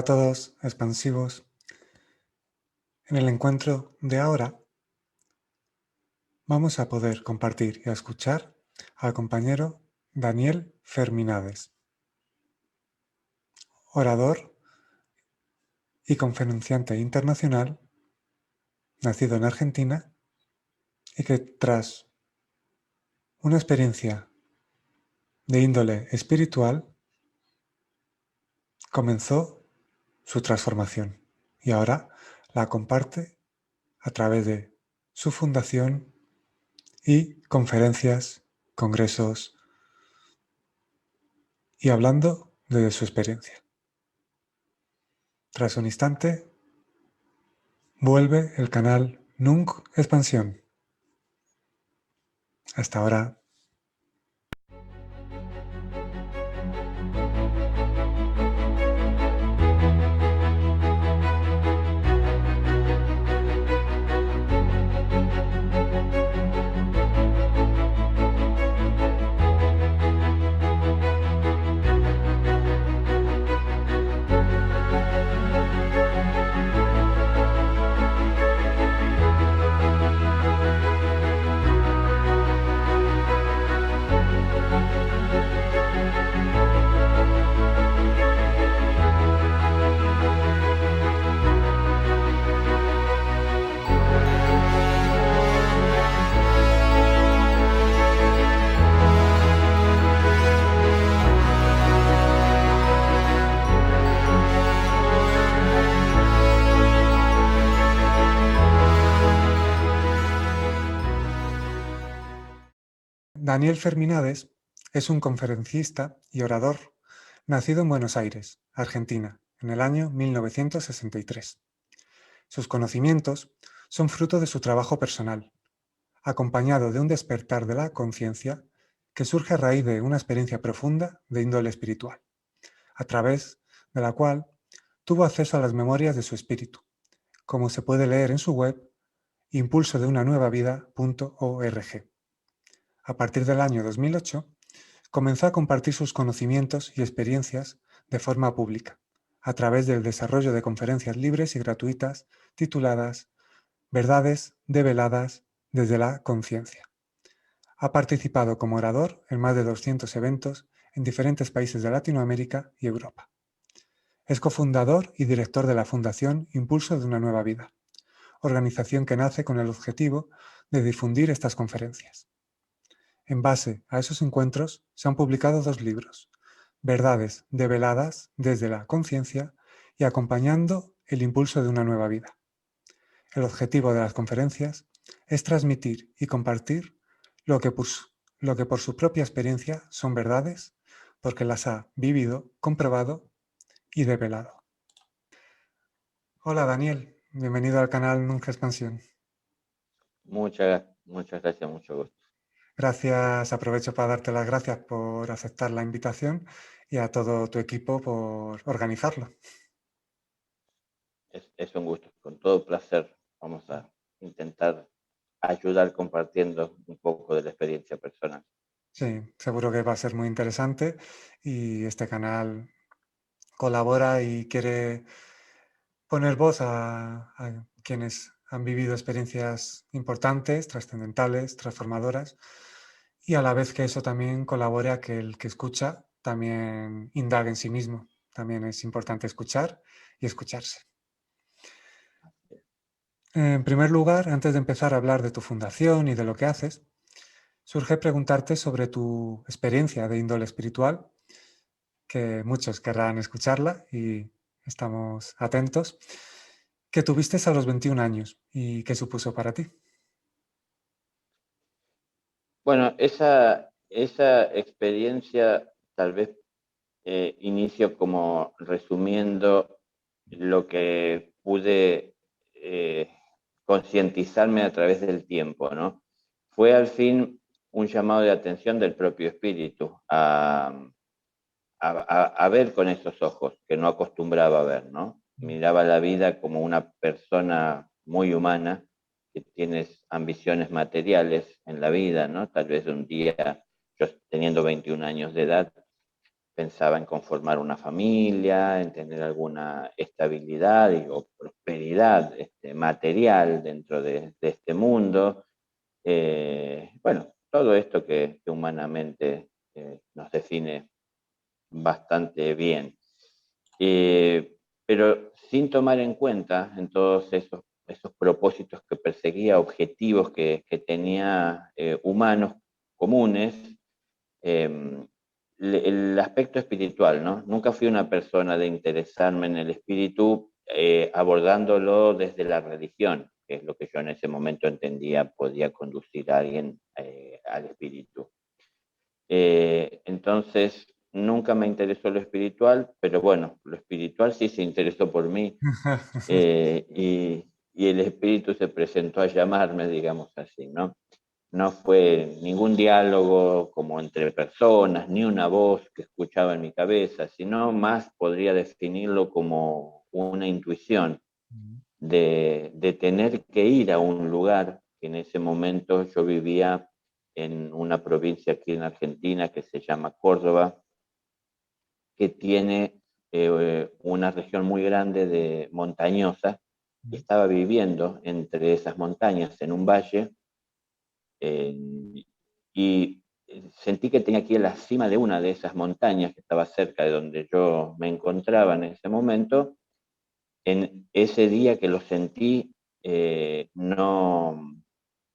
Hola a todos, expansivos. En el encuentro de ahora vamos a poder compartir y a escuchar al compañero Daniel Ferminades, orador y conferenciante internacional, nacido en Argentina y que tras una experiencia de índole espiritual comenzó su transformación y ahora la comparte a través de su fundación y conferencias, congresos y hablando de su experiencia. Tras un instante, vuelve el canal Nunc Expansión. Hasta ahora. Daniel Ferminades es un conferencista y orador nacido en Buenos Aires, Argentina, en el año 1963. Sus conocimientos son fruto de su trabajo personal, acompañado de un despertar de la conciencia que surge a raíz de una experiencia profunda de índole espiritual, a través de la cual tuvo acceso a las memorias de su espíritu, como se puede leer en su web impulsodeunanuevavida.org. A partir del año 2008, comenzó a compartir sus conocimientos y experiencias de forma pública, a través del desarrollo de conferencias libres y gratuitas tituladas Verdades develadas desde la conciencia. Ha participado como orador en más de 200 eventos en diferentes países de Latinoamérica y Europa. Es cofundador y director de la Fundación Impulso de una Nueva Vida, organización que nace con el objetivo de difundir estas conferencias. En base a esos encuentros se han publicado 2 libros, Verdades develadas desde la conciencia y Acompañando el impulso de una nueva vida. El objetivo de las conferencias es transmitir y compartir lo que por su propia experiencia son verdades, porque las ha vivido, comprobado y develado. Hola Daniel, bienvenido al canal Nunca Expansión. Muchas gracias, mucho gusto. Gracias, aprovecho para darte las gracias por aceptar la invitación y a todo tu equipo por organizarlo. Es un gusto, con todo placer. Vamos a intentar ayudar compartiendo un poco de la experiencia personal. Sí, seguro que va a ser muy interesante y este canal colabora y quiere poner voz a quienes han vivido experiencias importantes, trascendentales, transformadoras, y a la vez que eso también colabore a que el que escucha también indague en sí mismo. También es importante escuchar y escucharse. En primer lugar, antes de empezar a hablar de tu fundación y de lo que haces, surge preguntarte sobre tu experiencia de índole espiritual, que muchos querrán escucharla y estamos atentos, que tuviste a los 21 años y qué supuso para ti. Bueno, esa experiencia tal vez inicio como resumiendo lo que pude concientizarme a través del tiempo, ¿no? Fue al fin un llamado de atención del propio espíritu a ver con esos ojos que no acostumbraba a ver, ¿no? Miraba la vida como una persona muy humana que tienes ambiciones materiales en la vida, ¿no? Tal vez un día, yo teniendo 21 años de edad, pensaba en conformar una familia, en tener alguna estabilidad o prosperidad material dentro de este mundo. Bueno, todo esto que humanamente nos define bastante bien. Pero sin tomar en cuenta en todos esos propósitos que perseguía, objetivos que tenía humanos comunes, eh, el aspecto espiritual, ¿no? Nunca fui una persona de interesarme en el espíritu abordándolo desde la religión, que es lo que yo en ese momento entendía podía conducir a alguien al espíritu. Entonces, nunca me interesó lo espiritual, pero bueno, lo espiritual sí se interesó por mí y el espíritu se presentó a llamarme, digamos así, ¿no? No fue ningún diálogo como entre personas, ni una voz que escuchaba en mi cabeza, sino más podría definirlo como una intuición de tener que ir a un lugar que en ese momento yo vivía en una provincia aquí en Argentina que se llama Córdoba, que tiene una región muy grande de montañosa, y estaba viviendo entre esas montañas en un valle, eh, y sentí que tenía que ir a la cima de una de esas montañas que estaba cerca de donde yo me encontraba en ese momento. En ese día que lo sentí,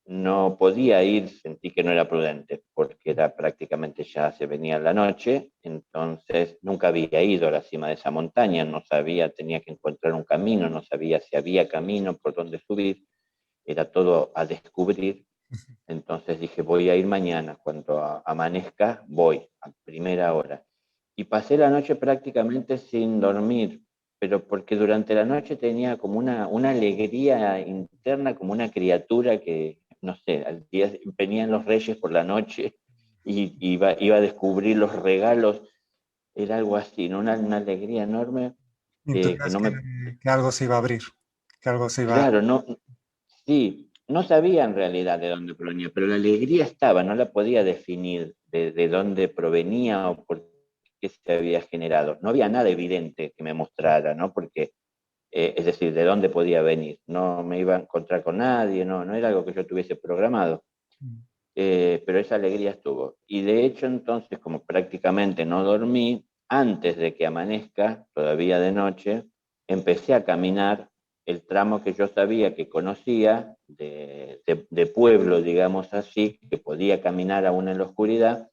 no podía ir, sentí que no era prudente, porque era prácticamente ya se venía la noche, entonces nunca había ido a la cima de esa montaña, no sabía, tenía que encontrar un camino, no sabía si había camino por donde subir, era todo a descubrir. Entonces dije, voy a ir mañana, cuando amanezca, voy a primera hora. Y pasé la noche prácticamente sin dormir, pero porque durante la noche tenía como una alegría interna, como una criatura que, no sé, al día venían los reyes por la noche y iba a descubrir los regalos, era algo así, ¿no? Una alegría enorme que Intuías no me... que algo se iba a abrir, que algo se iba a... Claro, no, sí, no sabía en realidad de dónde provenía, pero la alegría estaba, no la podía definir de dónde provenía o por qué se había generado. No había nada evidente que me mostrara, ¿no? Porque, es decir, de dónde podía venir. No me iba a encontrar con nadie, no era algo que yo tuviese programado. Pero esa alegría estuvo. Y de hecho, entonces, como prácticamente no dormí, antes de que amanezca, todavía de noche, empecé a caminar el tramo que yo sabía que conocía, de pueblo, digamos así, que podía caminar aún en la oscuridad,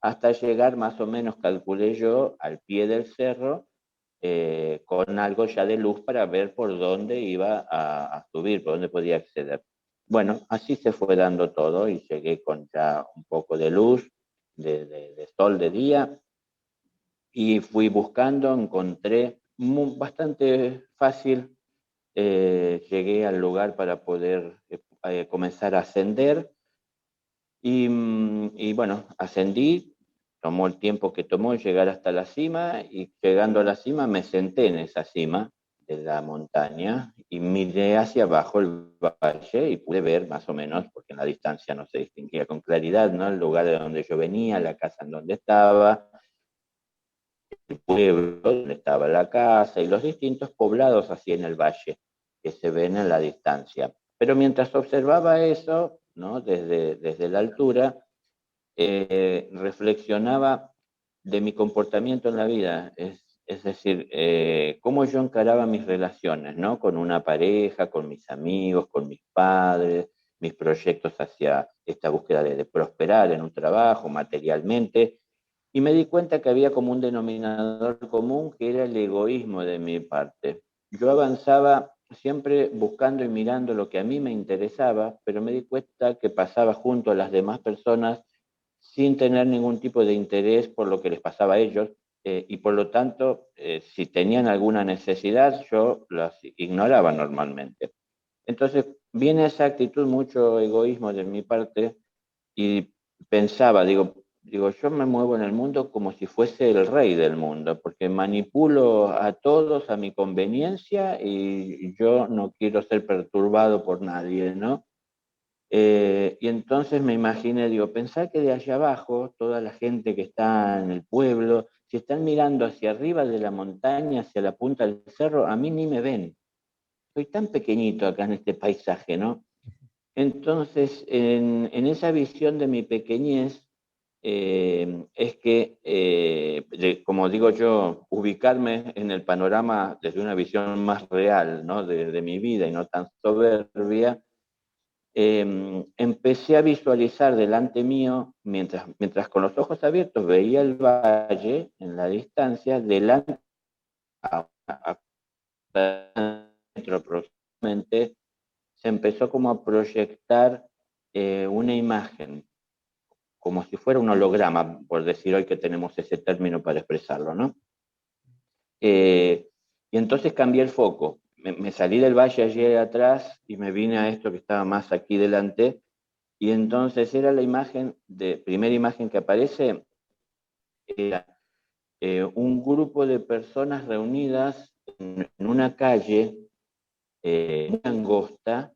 hasta llegar más o menos, calculé yo, al pie del cerro, con algo ya de luz para ver por dónde iba a subir, por dónde podía acceder. Bueno, así se fue dando todo y llegué con ya un poco de luz, de sol de día, y fui buscando, encontré bastante fácil, llegué al lugar para poder comenzar a ascender y bueno, ascendí, tomó el tiempo que tomó llegar hasta la cima y llegando a la cima me senté en esa cima de la montaña y miré hacia abajo el valle y pude ver más o menos, porque en la distancia no se distinguía con claridad, ¿no? El lugar de donde yo venía, la casa en donde estaba, el pueblo donde estaba la casa y los distintos poblados así en el valle que se ven en la distancia. Pero mientras observaba eso, ¿no? Desde la altura, reflexionaba de mi comportamiento en la vida, es decir, cómo yo encaraba mis relaciones, ¿no? Con una pareja, con mis amigos, con mis padres, mis proyectos hacia esta búsqueda de prosperar en un trabajo, materialmente, y me di cuenta que había como un denominador común que era el egoísmo de mi parte. Yo avanzaba siempre buscando y mirando lo que a mí me interesaba, pero me di cuenta que pasaba junto a las demás personas sin tener ningún tipo de interés por lo que les pasaba a ellos, y por lo tanto, si tenían alguna necesidad, yo las ignoraba normalmente. Entonces, viene esa actitud, mucho egoísmo de mi parte, y pensaba, digo, yo me muevo en el mundo como si fuese el rey del mundo, porque manipulo a todos a mi conveniencia y yo no quiero ser perturbado por nadie, ¿no? Y entonces me imaginé, digo, pensar que de allá abajo, toda la gente que está en el pueblo, si están mirando hacia arriba de la montaña, hacia la punta del cerro, a mí ni me ven. Soy tan pequeñito acá en este paisaje, ¿no? Entonces, en esa visión de mi pequeñez, es que, como digo yo, ubicarme en el panorama desde una visión más real, ¿no? de mi vida y no tan soberbia, empecé a visualizar delante mío, mientras con los ojos abiertos veía el valle en la distancia, delante a metro aproximadamente, se empezó como a proyectar una imagen, como si fuera un holograma, por decir hoy que tenemos ese término para expresarlo, ¿no? Y entonces cambié el foco. Me salí del valle allí atrás y me vine a esto que estaba más aquí delante. Y entonces era la imagen, primera imagen que aparece, era un grupo de personas reunidas en una calle muy angosta,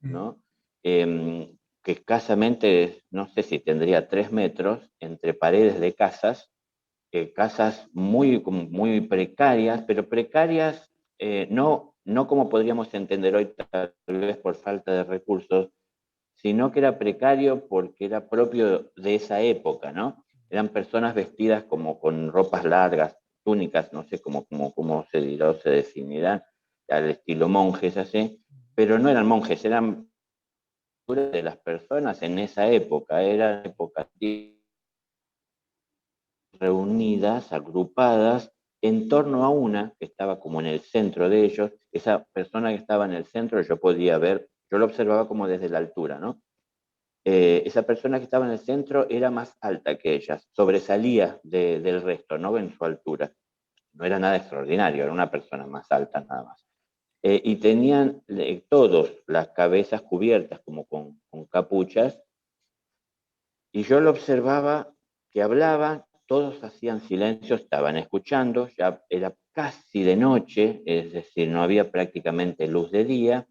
¿no? Que escasamente, no sé si tendría 3 metros, entre paredes de casas, casas muy precarias, pero precarias no como podríamos entender hoy, tal vez por falta de recursos, sino que era precario porque era propio de esa época, ¿no? Eran personas vestidas como con ropas largas, túnicas, no sé cómo se dirá o se definirá, al estilo monjes, así, pero no eran monjes, eran de las personas en esa época, eran épocas reunidas, agrupadas, en torno a una que estaba como en el centro de ellos. Esa persona que estaba en el centro yo podía ver, yo lo observaba como desde la altura, ¿no? Esa persona que estaba en el centro era más alta que ellas, sobresalía del resto, no en su altura. No era nada extraordinario, era una persona más alta nada más. Y tenían todos las cabezas cubiertas como con capuchas, y yo lo observaba que hablaba, todos hacían silencio, estaban escuchando, ya era casi de noche, es decir, no había prácticamente luz de día,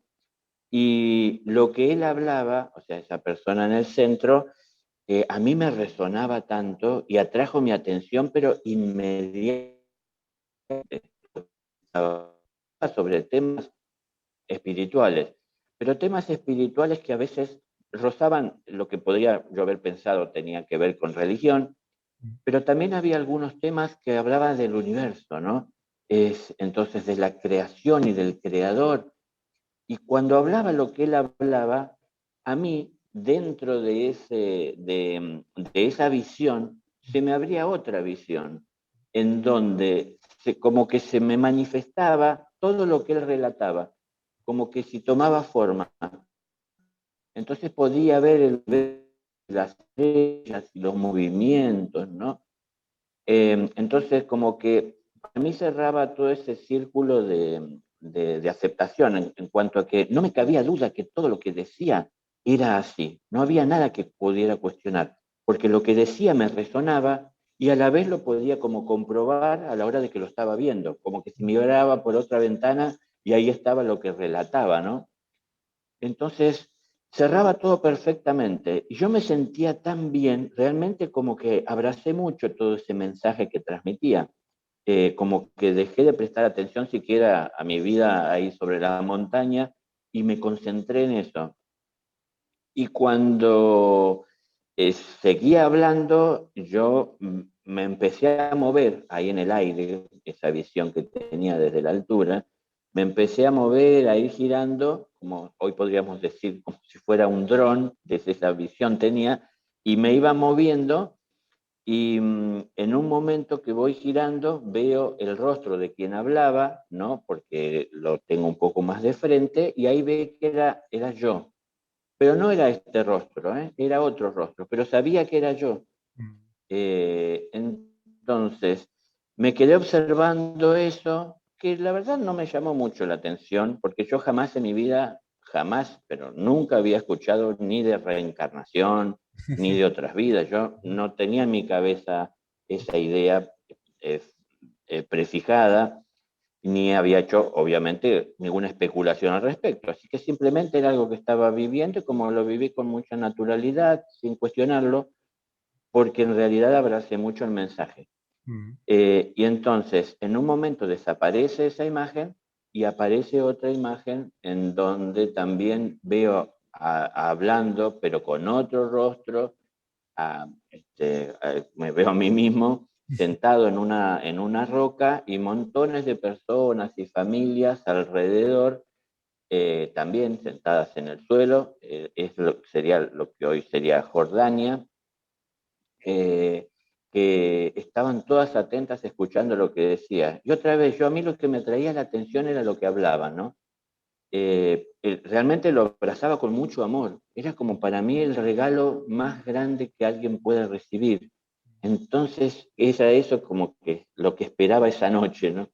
y lo que él hablaba, o sea, esa persona en el centro, a mí me resonaba tanto y atrajo mi atención, pero inmediatamente sobre temas espirituales, pero temas espirituales que a veces rozaban lo que podría yo haber pensado tenía que ver con religión, pero también había algunos temas que hablaban del universo, ¿no? Entonces de la creación y del creador. Y cuando hablaba lo que él hablaba, a mí, dentro de esa visión, se me abría otra visión, en donde como que se me manifestaba todo lo que él relataba, como que si tomaba forma. Entonces podía ver las estrellas y los movimientos, ¿no? Entonces como que a mí cerraba todo ese círculo de aceptación en cuanto a que no me cabía duda que todo lo que decía era así, no había nada que pudiera cuestionar, porque lo que decía me resonaba y a la vez lo podía como comprobar a la hora de que lo estaba viendo, como que si me miraba por otra ventana y ahí estaba lo que relataba, ¿no? Entonces cerraba todo perfectamente y yo me sentía tan bien, realmente como que abracé mucho todo ese mensaje que transmitía, como que dejé de prestar atención siquiera a mi vida ahí sobre la montaña y me concentré en eso. Y cuando seguía hablando, yo me empecé a mover ahí en el aire, esa visión que tenía desde la altura, me empecé a mover, a ir girando, como hoy podríamos decir, como si fuera un dron, desde esa visión tenía, y me iba moviendo y en un momento que voy girando veo el rostro de quien hablaba, ¿no? Porque lo tengo un poco más de frente, y ahí ve que era yo. Pero no era este rostro, ¿eh? Era otro rostro, pero sabía que era yo. Entonces, me quedé observando eso, que la verdad no me llamó mucho la atención, porque yo jamás en mi vida, jamás, pero nunca había escuchado ni de reencarnación, ni de otras vidas. Yo no tenía en mi cabeza esa idea eh, prefijada, ni había hecho, obviamente, ninguna especulación al respecto. Así que simplemente era algo que estaba viviendo y como lo viví con mucha naturalidad, sin cuestionarlo, porque en realidad abracé mucho el mensaje. mm, Y entonces, en un momento desaparece esa imagen y aparece otra imagen en donde también veo hablando, pero con otro rostro, me veo a mí mismo sentado en una roca y montones de personas y familias alrededor, también sentadas en el suelo. Sería lo que hoy sería Jordania, eh, que estaban todas atentas escuchando lo que decía. Y otra vez, a mí lo que me traía la atención era lo que hablaban, ¿no? Realmente lo abrazaba con mucho amor. Era como para mí el regalo más grande que alguien puede recibir. Entonces, era eso como que lo que esperaba esa noche, ¿no?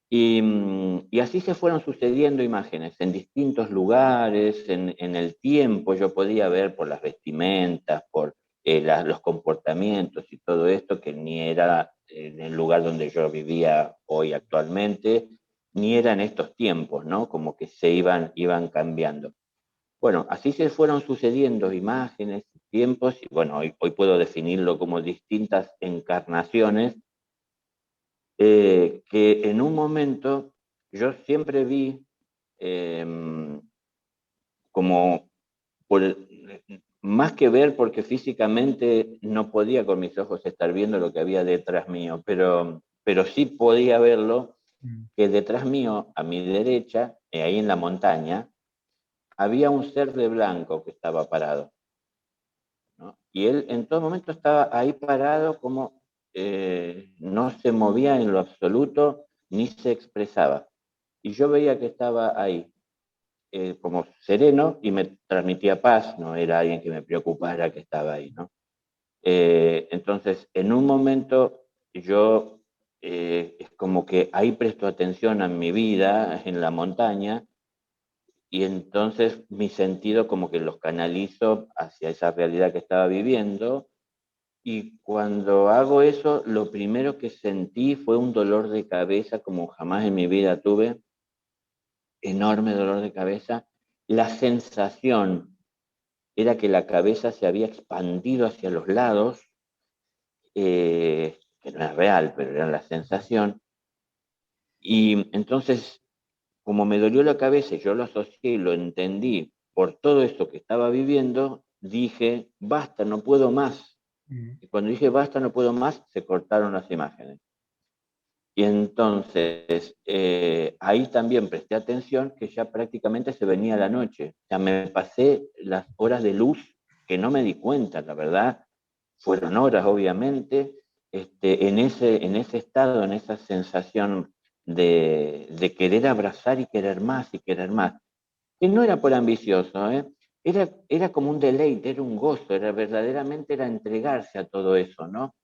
Y así se fueron sucediendo imágenes en distintos lugares, en el tiempo yo podía ver por las vestimentas, por los comportamientos y todo esto, que ni era en el lugar donde yo vivía hoy actualmente, ni era en estos tiempos, ¿no? Como que iban cambiando. Bueno, así se fueron sucediendo imágenes, tiempos, y bueno, hoy puedo definirlo como distintas encarnaciones, que en un momento yo siempre vi, eh, como por, más que ver, porque físicamente no podía con mis ojos estar viendo lo que había detrás mío, pero sí podía verlo, mm, que detrás mío, a mi derecha, ahí en la montaña, había un ser de blanco que estaba parado, ¿no? Y él en todo momento estaba ahí parado, como no se movía en lo absoluto, ni se expresaba. Y yo veía que estaba ahí, como sereno, y me transmitía paz, no era alguien que me preocupara que estaba ahí, ¿no? Entonces, en un momento yo, es como que ahí presto atención a mi vida en la montaña, y entonces mi sentido como que los canalizo hacia esa realidad que estaba viviendo, y cuando hago eso, lo primero que sentí fue un dolor de cabeza como jamás en mi vida tuve, enorme dolor de cabeza. La sensación era que la cabeza se había expandido hacia los lados, que no es real, pero era la sensación. Y entonces, como me dolió la cabeza y yo lo asocié y lo entendí por todo esto que estaba viviendo, dije, basta, no puedo más. mm, Y cuando dije, basta, no puedo más, se cortaron las imágenes. Y entonces, ahí también presté atención que ya prácticamente se venía la noche. O sea, me pasé las horas de luz que no me di cuenta, la verdad. Fueron horas, obviamente, en ese estado, en esa sensación de querer abrazar y querer más. Que no era por ambicioso, ¿eh? Era como un deleite, era un gozo, verdaderamente era entregarse a todo eso, ¿no?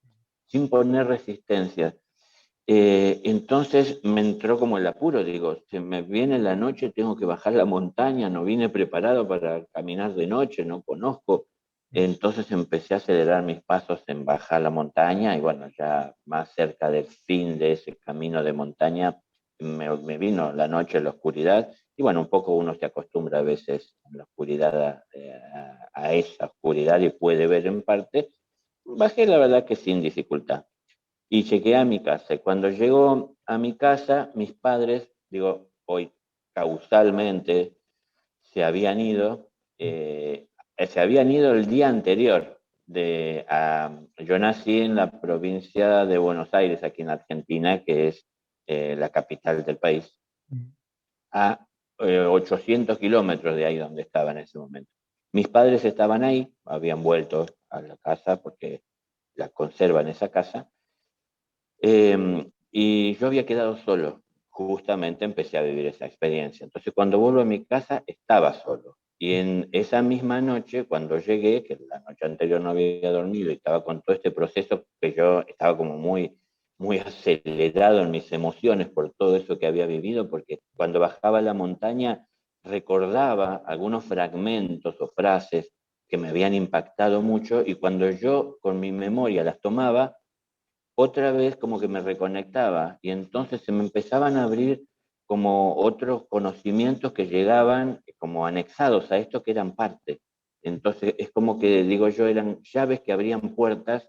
Sin poner resistencia. Entonces me entró como el apuro, digo, se me viene la noche, tengo que bajar la montaña, no vine preparado para caminar de noche, no conozco. Entonces empecé a acelerar mis pasos en bajar la montaña y bueno, ya más cerca del fin de ese camino de montaña me vino la noche, la oscuridad, y bueno, un poco uno se acostumbra a veces en la oscuridad a esa oscuridad y puede ver en parte. Bajé la verdad que sin dificultad y llegué a mi casa. Y cuando llego a mi casa, mis padres, digo, hoy causalmente se habían ido, se habían ido el día anterior. Yo nací en la provincia de Buenos Aires, aquí en Argentina, que es la capital del país, mm, a 800 kilómetros de ahí donde estaba en ese momento. Mis padres estaban ahí, habían vuelto a la casa porque la conservan esa casa, y yo había quedado solo, justamente empecé a vivir esa experiencia. Entonces cuando vuelvo a mi casa estaba solo. Y en esa misma noche, cuando llegué, que la noche anterior no había dormido y estaba con todo este proceso, que yo estaba como muy acelerado en mis emociones por todo eso que había vivido, porque cuando bajaba la montaña recordaba algunos fragmentos o frases que me habían impactado mucho, y cuando yo con mi memoria las tomaba, otra vez como que me reconectaba y entonces se me empezaban a abrir como otros conocimientos que llegaban como anexados a esto que eran parte. Entonces es como que, digo yo, eran llaves que abrían puertas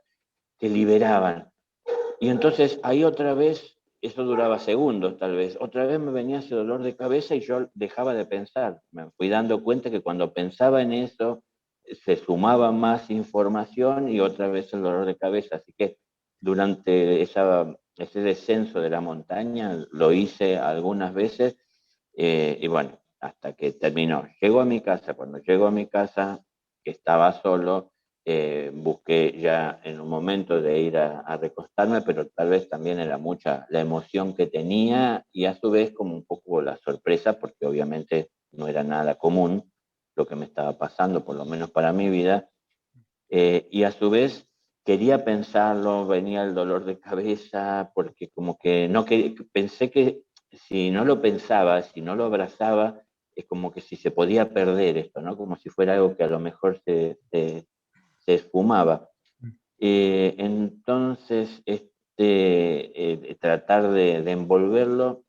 que liberaban. Y entonces ahí otra vez, eso duraba segundos tal vez, otra vez me venía ese dolor de cabeza y yo dejaba de pensar. Me fui dando cuenta que cuando pensaba en eso, se sumaba más información y otra vez el dolor de cabeza. Así que durante ese descenso de la montaña lo hice algunas veces y bueno, hasta que terminó. Llego a mi casa, cuando llego a mi casa, que estaba solo, busqué ya en un momento de ir a recostarme, pero tal vez también era mucha la emoción que tenía y a su vez como un poco la sorpresa, porque obviamente no era nada común lo que me estaba pasando, por lo menos para mi vida, y a su vez quería pensarlo, venía el dolor de cabeza, porque como que no que, pensé que si no lo pensaba, si no lo abrazaba, es como que si se podía perder esto, ¿no? Como si fuera algo que a lo mejor se esfumaba. Entonces, tratar de envolverlo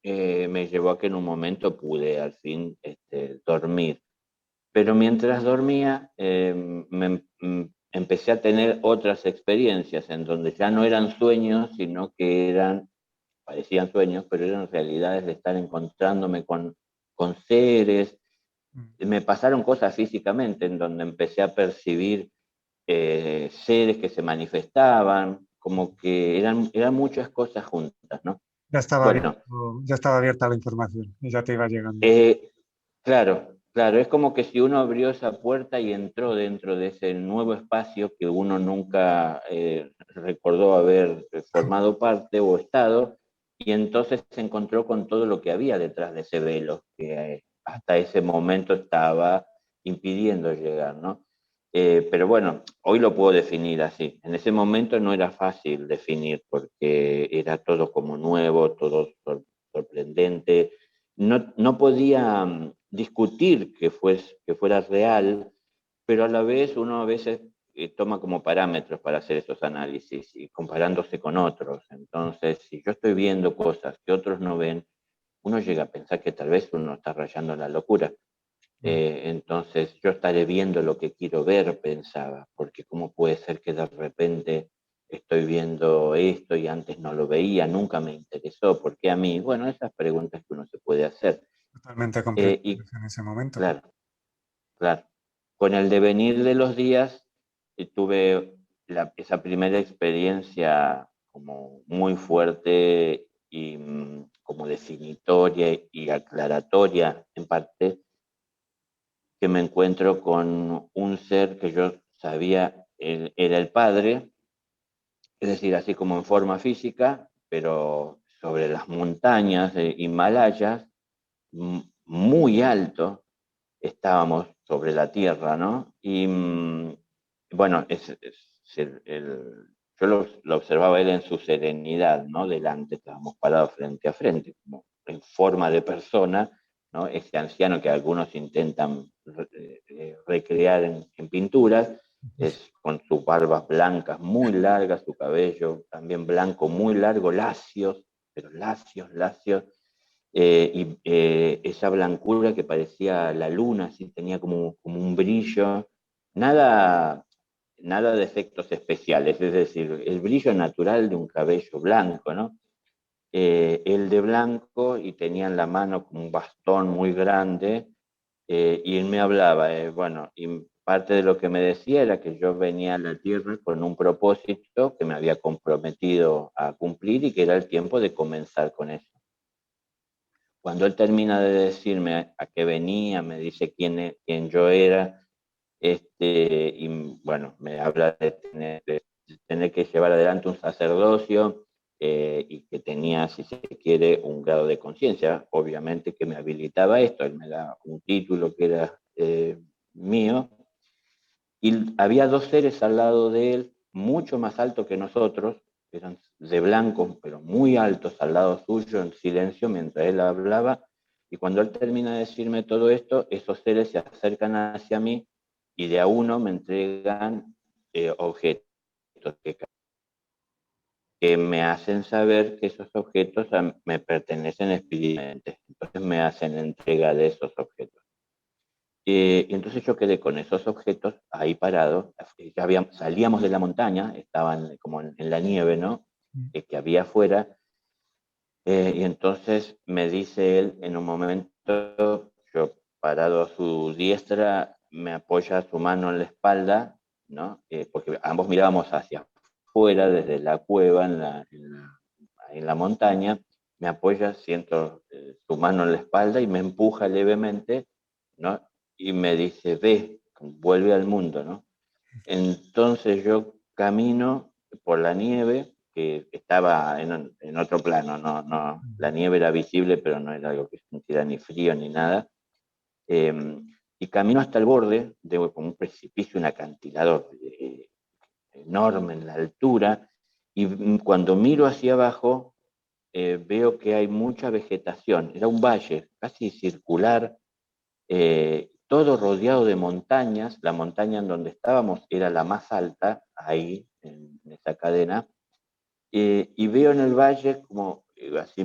me llevó a que en un momento pude al fin dormir. Pero mientras dormía, empecé a tener otras experiencias en donde ya no eran sueños, sino que parecían sueños, pero eran realidades de estar encontrándome con seres. Me pasaron cosas físicamente en donde empecé a percibir seres que se manifestaban, como que eran muchas cosas juntas, ¿no? Bueno, Ya estaba abierta la información y ya te iba llegando. eh, claro, claro, es como que si uno abrió esa puerta y entró dentro de ese nuevo espacio que uno nunca recordó haber formado parte o estado, y entonces se encontró con todo lo que había detrás de ese velo, que hasta ese momento estaba impidiendo llegar, ¿no? Pero bueno, hoy lo puedo definir así. En ese momento no era fácil definir porque era todo como nuevo, todo sorprendente. No podía discutir que fuera real, pero a la vez uno a veces toma como parámetros para hacer esos análisis y comparándose con otros. Entonces, si yo estoy viendo cosas que otros no ven, uno llega a pensar que tal vez uno está rayando en la locura. Entonces yo estaré viendo lo que quiero ver, pensaba, porque cómo puede ser que de repente estoy viendo esto y antes no lo veía, nunca me interesó, ¿por qué a mí? Bueno, esas preguntas que uno se puede hacer. Totalmente Y comprensibles en ese momento. claro, claro, con el devenir de los días tuve esa primera experiencia como muy fuerte y como definitoria y aclaratoria en parte, que me encuentro con un ser que yo sabía era el padre, es decir, así como en forma física, pero sobre las montañas de Himalayas, muy alto, estábamos sobre la tierra, ¿no? Y bueno, yo lo observaba él en su serenidad, ¿no? Delante, estábamos parados frente a frente, como en forma de persona, ¿no? Ese anciano que algunos intentan recrear en pinturas, es con sus barbas blancas muy largas, su cabello también blanco muy largo, lacios, pero lacios, lacios, esa blancura que parecía la luna, así, tenía como un brillo, nada, nada de efectos especiales, es decir, el brillo natural de un cabello blanco, ¿no? El de blanco y tenía en la mano como un bastón muy grande y él me hablaba, bueno, y parte de lo que me decía era que yo venía a la tierra con un propósito que me había comprometido a cumplir y que era el tiempo de comenzar con eso. Cuando él termina de decirme a qué venía, me dice quién yo era, y bueno, me habla de tener que llevar adelante un sacerdocio y que tenía, si se quiere, un grado de conciencia, obviamente que me habilitaba esto, él me da un título que era mío, y había dos seres al lado de él, mucho más altos que nosotros, eran de blanco, pero muy altos al lado suyo, en silencio, mientras él hablaba. Y cuando él termina de decirme todo esto, esos seres se acercan hacia mí y de a uno me entregan objetos que me hacen saber que esos objetos me pertenecen espiritualmente. Entonces me hacen entrega de esos objetos. Y entonces yo quedé con esos objetos ahí parados. Ya salíamos de la montaña, estaban como en la nieve, ¿no? Que había afuera. Y entonces me dice él en un momento, yo parado a su diestra, me apoya su mano en la espalda, ¿no? Porque ambos mirábamos hacia afuera desde la cueva en la montaña, me apoya, siento su mano en la espalda y me empuja levemente, ¿no? Y me dice, ve, vuelve al mundo, ¿no? Entonces yo camino por la nieve, que estaba en otro plano, la nieve era visible, pero no era algo que sintiera ni frío ni nada. Y camino hasta el borde de un precipicio, un acantilador enorme en la altura, y cuando miro hacia abajo, veo que hay mucha vegetación. Era un valle casi circular, todo rodeado de montañas. La montaña en donde estábamos era la más alta, ahí, en esa cadena, y veo en el valle como, así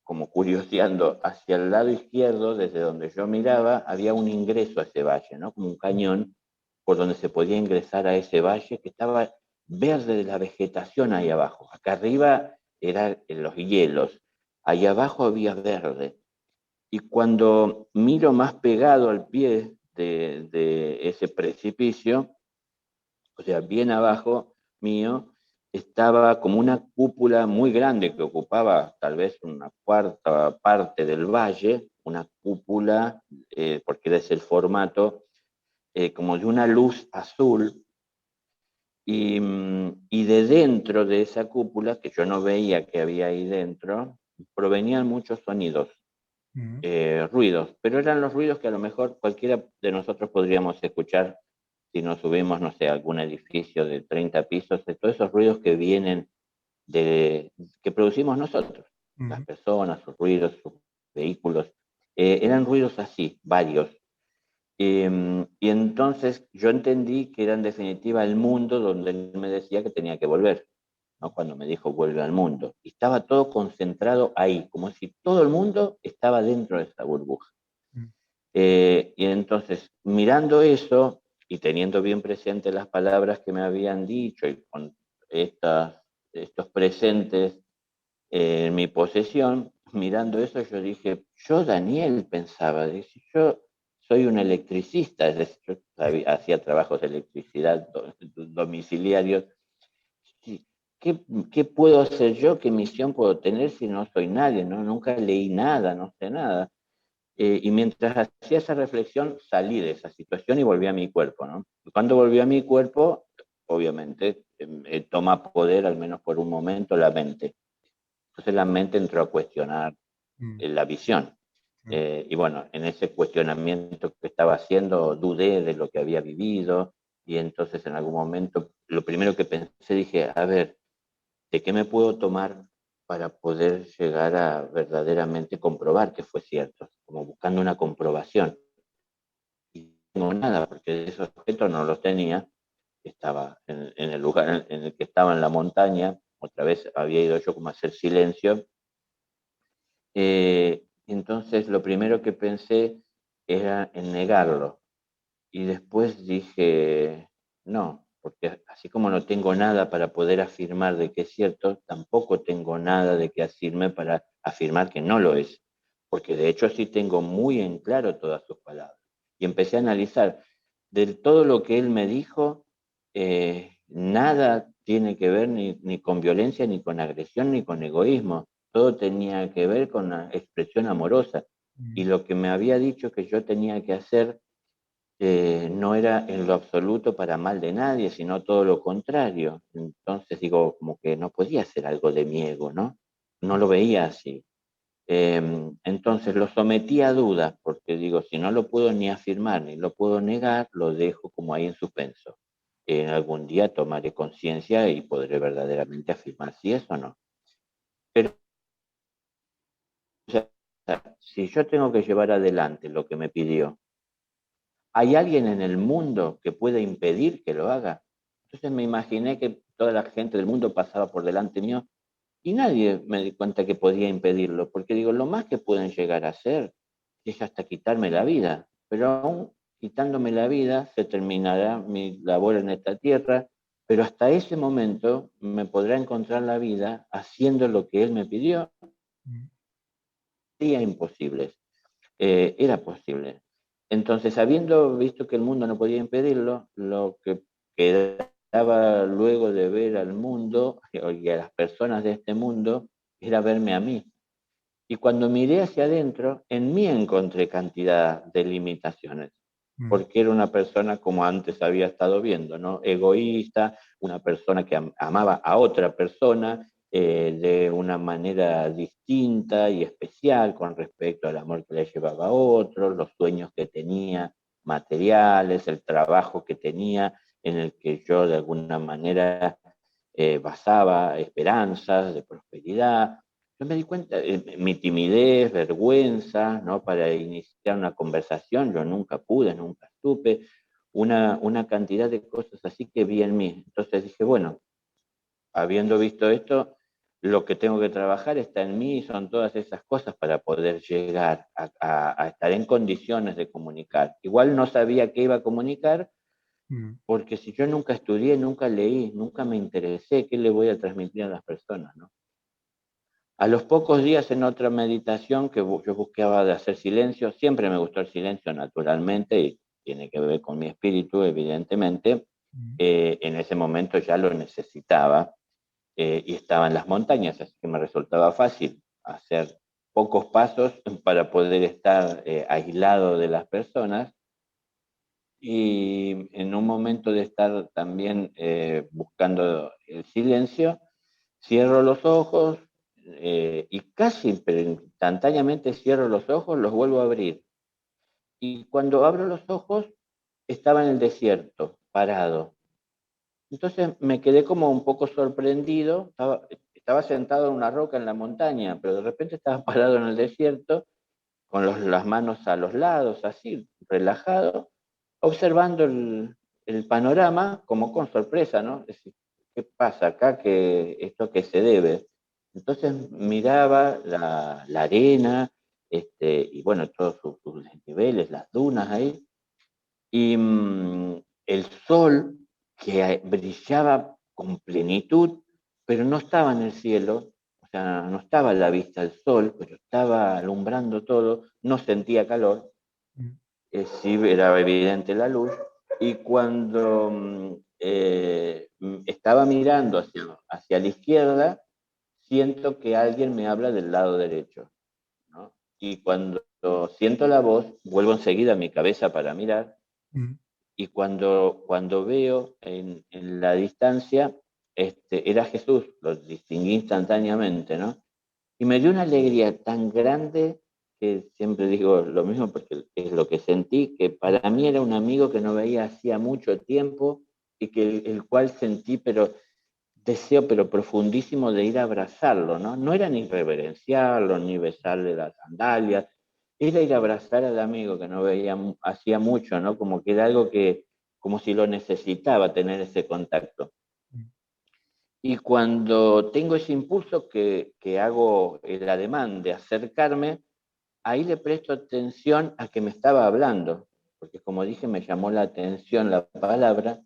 como curioseando, hacia el lado izquierdo, desde donde yo miraba, había un ingreso a ese valle, ¿no? Como un cañón por donde se podía ingresar a ese valle que estaba verde de la vegetación ahí abajo. Acá arriba eran los hielos, ahí abajo había verde. Y cuando miro más pegado al pie de ese precipicio, o sea, bien abajo mío, estaba como una cúpula muy grande que ocupaba tal vez una cuarta parte del valle, una cúpula, porque es el formato, como de una luz azul, y de dentro de esa cúpula, que yo no veía que había ahí dentro, provenían muchos sonidos, ruidos, pero eran los ruidos que a lo mejor cualquiera de nosotros podríamos escuchar si nos subimos, no sé, a algún edificio de 30 pisos, de todos esos ruidos que vienen que producimos nosotros, las personas, sus ruidos, sus vehículos, eran ruidos así, varios. Y entonces yo entendí que era en definitiva el mundo donde él me decía que tenía que volver, ¿no? Cuando me dijo vuelve al mundo. Y estaba todo concentrado ahí, como si todo el mundo estaba dentro de esa burbuja. Y entonces, mirando eso y teniendo bien presentes las palabras que me habían dicho y con estos presentes en mi posesión, mirando eso, yo dije, yo, Daniel, pensaba, dije, yo soy un electricista, es decir, yo hacía trabajos de electricidad domiciliarios. ¿Qué puedo hacer yo? ¿Qué misión puedo tener si no soy nadie? ¿No? Nunca leí nada, no sé nada. Y mientras hacía esa reflexión, salí de esa situación y volví a mi cuerpo, ¿no? Cuando volví a mi cuerpo, obviamente, toma poder, al menos por un momento, la mente. Entonces la mente entró a cuestionar la visión. Y bueno, en ese cuestionamiento que estaba haciendo, dudé de lo que había vivido, y entonces en algún momento, lo primero que pensé, dije, a ver, ¿de qué me puedo tomar para poder llegar a verdaderamente comprobar que fue cierto? Como buscando una comprobación. Y no tengo nada, porque esos objetos no los tenía. Estaba en el lugar en el que estaba en la montaña. Otra vez había ido yo como a hacer silencio. Entonces lo primero que pensé era en negarlo. Y después dije, no, porque así como no tengo nada para poder afirmar de que es cierto, tampoco tengo nada de que decirme para afirmar que no lo es. Porque de hecho sí tengo muy en claro todas sus palabras. Y empecé a analizar de todo lo que él me dijo, nada tiene que ver ni con violencia, ni con agresión, ni con egoísmo. Todo tenía que ver con la expresión amorosa. Y lo que me había dicho que yo tenía que hacer, no era en lo absoluto para mal de nadie, sino todo lo contrario. Entonces digo, como que no podía ser algo de mi ego, ¿no? No lo veía así. Entonces lo sometí a dudas, porque digo, si no lo puedo ni afirmar ni lo puedo negar, lo dejo como ahí en suspenso. Algún día tomaré conciencia y podré verdaderamente afirmar si es o no. Pero o sea, si yo tengo que llevar adelante lo que me pidió, ¿hay alguien en el mundo que pueda impedir que lo haga? Entonces me imaginé que toda la gente del mundo pasaba por delante mío y nadie me di cuenta que podía impedirlo, porque digo, lo más que pueden llegar a hacer es hasta quitarme la vida, pero aún quitándome la vida, se terminará mi labor en esta tierra, pero hasta ese momento me podrá encontrar la vida haciendo lo que Él me pidió. Sería imposible, era posible. Entonces, habiendo visto que el mundo no podía impedirlo, lo que quedaba luego de ver al mundo y a las personas de este mundo era verme a mí. Y cuando miré hacia adentro, en mí encontré cantidad de limitaciones, porque era una persona como antes había estado viendo, ¿no? Egoísta, una persona que amaba a otra persona de una manera distinta y especial con respecto al amor que le llevaba a otros, los sueños que tenía materiales, el trabajo que tenía en el que yo de alguna manera basaba esperanzas de prosperidad. Yo me di cuenta, mi timidez, vergüenza, ¿no? Para iniciar una conversación, yo nunca pude, nunca supe, una cantidad de cosas así que vi en mí. Entonces dije, bueno, habiendo visto esto, lo que tengo que trabajar está en mí y son todas esas cosas para poder llegar a estar en condiciones de comunicar. Igual no sabía qué iba a comunicar, porque si yo nunca estudié, nunca leí, nunca me interesé, ¿qué le voy a transmitir a las personas, no? A los pocos días en otra meditación que yo buscaba de hacer silencio, siempre me gustó el silencio naturalmente y tiene que ver con mi espíritu, evidentemente. En ese momento ya lo necesitaba y estaba en las montañas, así que me resultaba fácil hacer pocos pasos para poder estar aislado de las personas. Y en un momento de estar también buscando el silencio, cierro los ojos y casi pero instantáneamente cierro los ojos, los vuelvo a abrir. Y cuando abro los ojos, estaba en el desierto, parado. Entonces me quedé como un poco sorprendido, estaba sentado en una roca en la montaña, pero de repente estaba parado en el desierto, con las manos a los lados, así, relajado, observando el panorama como con sorpresa, ¿no? Es decir, ¿qué pasa acá? ¿Esto qué se debe? Entonces miraba la arena, y bueno, todos sus niveles, las dunas ahí, y el sol que brillaba con plenitud, pero no estaba en el cielo, o sea, no estaba a la vista el sol, pero estaba alumbrando todo, no sentía calor, sí era evidente la luz, y cuando estaba mirando hacia la izquierda, siento que alguien me habla del lado derecho, ¿no? Y cuando siento la voz, vuelvo enseguida a mi cabeza para mirar, y cuando veo en la distancia, era Jesús, lo distinguí instantáneamente, ¿no? Y me dio una alegría tan grande que siempre digo lo mismo porque es lo que sentí, que para mí era un amigo que no veía hacía mucho tiempo y que el cual sentí, pero deseo, pero profundísimo de ir a abrazarlo, ¿no? No era ni reverenciarlo, ni besarle las sandalias, era ir a abrazar al amigo que no veía hacía mucho, ¿no? Como que era algo que, como si lo necesitaba tener ese contacto. Y cuando tengo ese impulso que hago el ademán de acercarme, ahí le presto atención a que me estaba hablando, porque como dije, me llamó la atención la palabra,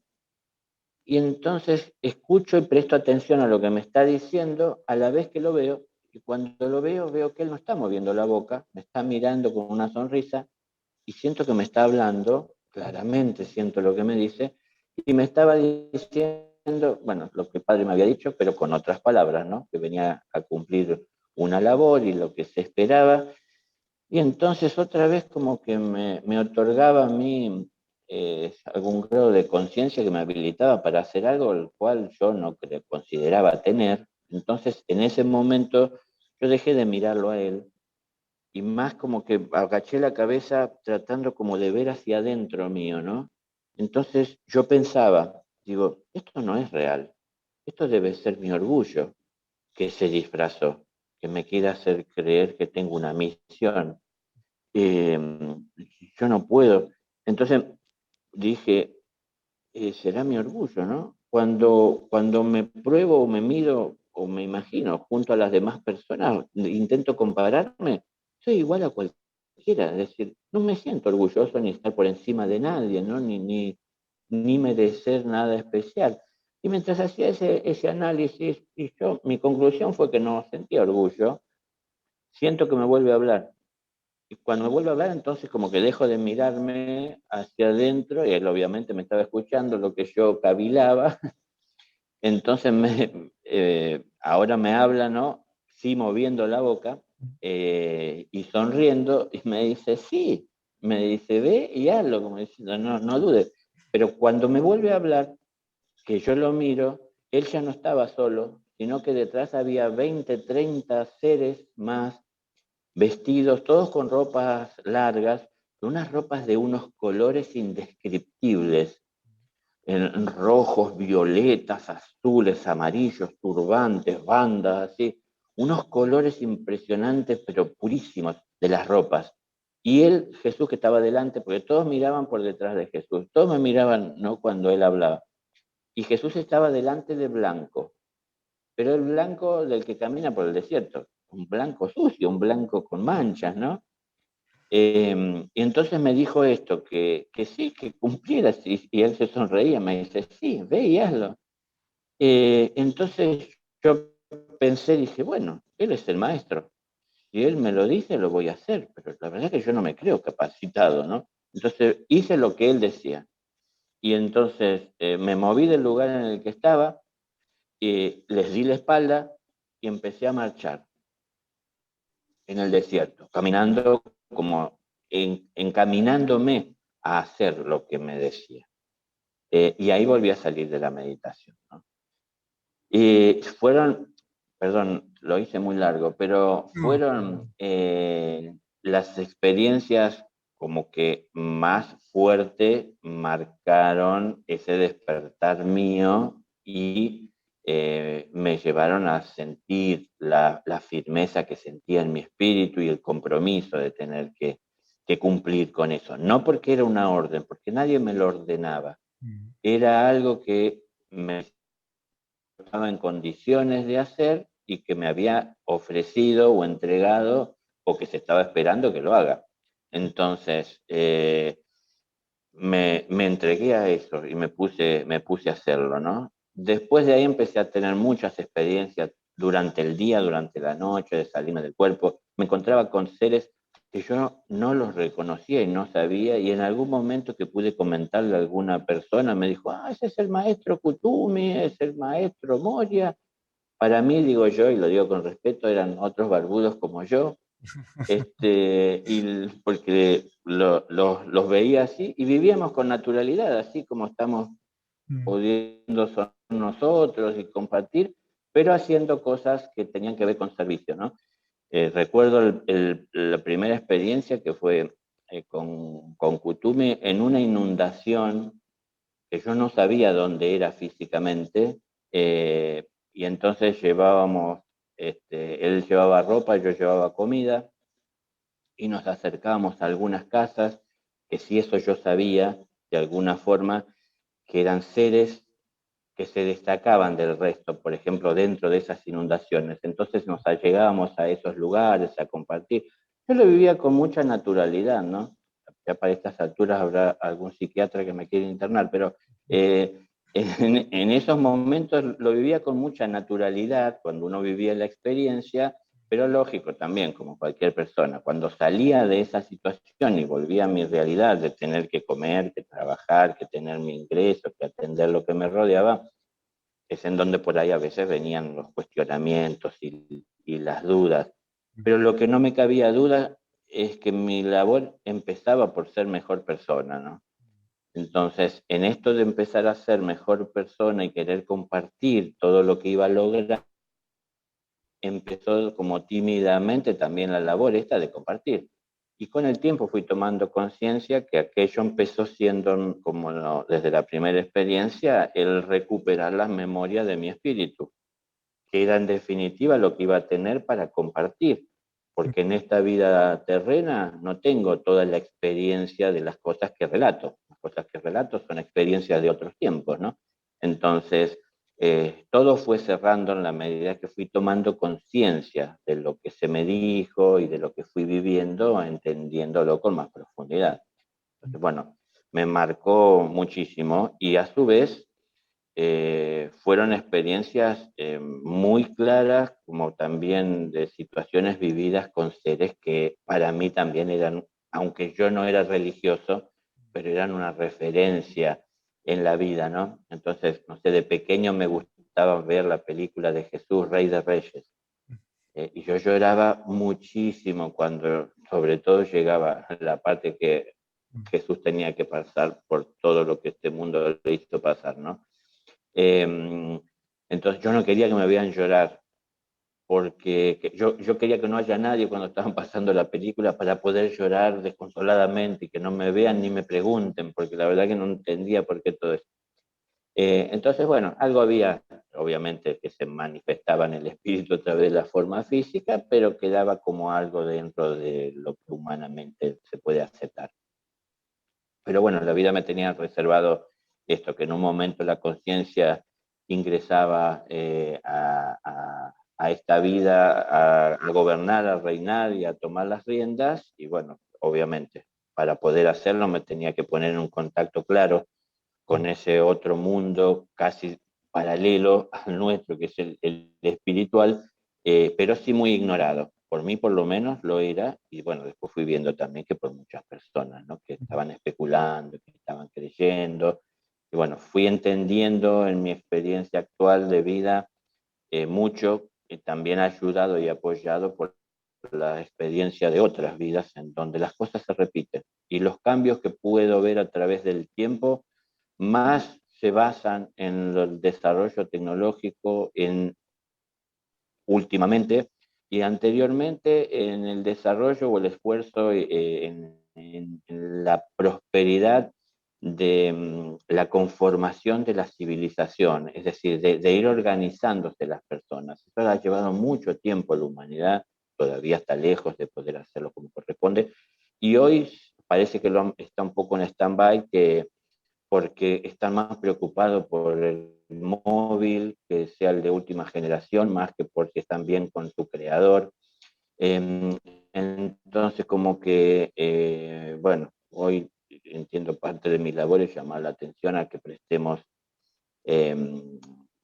y entonces escucho y presto atención a lo que me está diciendo a la vez que lo veo, y cuando lo veo, veo que él no está moviendo la boca, me está mirando con una sonrisa, y siento que me está hablando, claramente siento lo que me dice, y me estaba diciendo, bueno, lo que el padre me había dicho, pero con otras palabras, ¿no? Que venía a cumplir una labor y lo que se esperaba, y entonces otra vez como que me otorgaba a mí algún grado de conciencia que me habilitaba para hacer algo el cual yo no consideraba tener. Entonces en ese momento yo dejé de mirarlo a él y más como que agaché la cabeza tratando como de ver hacia adentro mío, ¿no? Entonces yo pensaba, digo, esto no es real, esto debe ser mi orgullo que se disfrazó, que me quiere hacer creer que tengo una misión. eh, yo no puedo. Entonces dije, será mi orgullo, ¿no? Cuando me pruebo o me miro o me imagino junto a las demás personas, intento compararme, soy igual a cualquiera quiera, es decir, no me siento orgulloso ni estar por encima de nadie, ¿no? Ni merecer nada especial. Y mientras hacía ese análisis, mi conclusión fue que no sentía orgullo, siento que me vuelve a hablar. Y cuando me vuelve a hablar, entonces como que dejo de mirarme hacia adentro, y él obviamente me estaba escuchando lo que yo cavilaba, entonces ahora me habla, ¿no? Sí, moviendo la boca y sonriendo, y me dice, sí, me dice, ve y hazlo, como diciendo, no dudes. Pero cuando me vuelve a hablar, que yo lo miro, él ya no estaba solo, sino que detrás había 20, 30 seres más vestidos, todos con ropas largas, unas ropas de unos colores indescriptibles, en rojos, violetas, azules, amarillos, turbantes, bandas, así, unos colores impresionantes, pero purísimos de las ropas. Y él, Jesús, que estaba delante, porque todos miraban por detrás de Jesús, todos me miraban, ¿no?, cuando él hablaba. Y Jesús estaba delante de blanco, pero el blanco del que camina por el desierto, un blanco sucio, un blanco con manchas, ¿no? Y entonces me dijo esto, que sí, que cumpliera, y él se sonreía, me dice, sí, ve y hazlo. Entonces yo pensé, dije, bueno, él es el maestro, si él me lo dice, lo voy a hacer, pero la verdad es que yo no me creo capacitado, ¿no? Entonces hice lo que él decía, y entonces me moví del lugar en el que estaba, les di la espalda y empecé a marchar en el desierto, caminando como encaminándome a hacer lo que me decía. Y ahí volví a salir de la meditación, ¿no? Y perdón, lo hice muy largo, pero No, fueron las experiencias como que más fuerte marcaron ese despertar mío y me llevaron a sentir la firmeza que sentía en mi espíritu y el compromiso de tener que cumplir con eso. No porque era una orden, porque nadie me lo ordenaba. Era algo que me estaba en condiciones de hacer y que me había ofrecido o entregado o que se estaba esperando que lo haga. Entonces, me entregué a eso y me puse a hacerlo, ¿no? Después de ahí empecé a tener muchas experiencias durante el día, durante la noche, de salirme del cuerpo. Me encontraba con seres que yo no los reconocía y no sabía, y en algún momento que pude comentarle a alguna persona, me dijo, ese es el maestro Kutumi, es el maestro Moria. Para mí, digo yo, y lo digo con respeto, eran otros barbudos como yo, porque los veía así y vivíamos con naturalidad, así como estamos pudiendo ser nosotros y compartir, pero haciendo cosas que tenían que ver con servicio, ¿no? Recuerdo la primera experiencia que fue con Kutumi en una inundación que yo no sabía dónde era físicamente, y entonces él llevaba ropa, yo llevaba comida, y nos acercábamos a algunas casas, que si eso yo sabía, de alguna forma, que eran seres que se destacaban del resto, por ejemplo, dentro de esas inundaciones. Entonces nos allegábamos a esos lugares, a compartir. Yo lo vivía con mucha naturalidad, ¿no? Ya para estas alturas habrá algún psiquiatra que me quiera internar, pero en esos momentos lo vivía con mucha naturalidad, cuando uno vivía la experiencia, pero lógico también, como cualquier persona, cuando salía de esa situación y volvía a mi realidad de tener que comer, que trabajar, que tener mi ingreso, que atender lo que me rodeaba, es en donde por ahí a veces venían los cuestionamientos y las dudas. Pero lo que no me cabía duda es que mi labor empezaba por ser mejor persona, ¿no? Entonces, en esto de empezar a ser mejor persona y querer compartir todo lo que iba a lograr, empezó como tímidamente también la labor esta de compartir. Y con el tiempo fui tomando conciencia que aquello empezó siendo, como desde la primera experiencia, el recuperar las memorias de mi espíritu, que era en definitiva lo que iba a tener para compartir, porque en esta vida terrena no tengo toda la experiencia de las cosas que relato. Las cosas que relato son experiencias de otros tiempos, ¿no? Entonces, todo fue cerrando en la medida que fui tomando conciencia de lo que se me dijo y de lo que fui viviendo, entendiéndolo con más profundidad. Entonces, bueno, me marcó muchísimo y a su vez fueron experiencias muy claras, como también de situaciones vividas con seres que para mí también eran, aunque yo no era religioso, pero eran una referencia en la vida, ¿no? Entonces, no sé, de pequeño me gustaba ver la película de Jesús, Rey de Reyes, y yo lloraba muchísimo cuando, sobre todo, llegaba la parte que Jesús tenía que pasar por todo lo que este mundo le hizo pasar, ¿no? Eh, entonces yo no quería que me vean llorar, porque yo quería que no haya nadie cuando estaban pasando la película para poder llorar desconsoladamente y que no me vean ni me pregunten, porque la verdad que no entendía por qué todo eso. Entonces, bueno, algo había, obviamente, que se manifestaba en el espíritu a través de la forma física, pero quedaba como algo dentro de lo que humanamente se puede aceptar. Pero bueno, la vida me tenía reservado esto, que en un momento la conciencia ingresaba a esta vida, a gobernar, a reinar y a tomar las riendas. Y bueno, obviamente, para poder hacerlo me tenía que poner en un contacto claro con ese otro mundo casi paralelo al nuestro, que es el espiritual, pero sí muy ignorado. Por mí, por lo menos, lo era, y bueno, después fui viendo también que por muchas personas, ¿no? Que estaban especulando, que estaban creyendo, y bueno, fui entendiendo en mi experiencia actual de vida mucho, y también ayudado y apoyado por la experiencia de otras vidas en donde las cosas se repiten, y los cambios que puedo ver a través del tiempo más se basan en el desarrollo tecnológico últimamente y anteriormente en el desarrollo o el esfuerzo en la prosperidad de la conformación de la civilización, es decir, de ir organizándose las personas. Eso ha llevado mucho tiempo a la humanidad, todavía está lejos de poder hacerlo como corresponde, y hoy parece que está un poco en stand-by, porque están más preocupados por el móvil, que sea el de última generación, más que porque están bien con su creador. Entonces, como que, bueno, hoy entiendo parte de mis labores llamar la atención a que prestemos eh,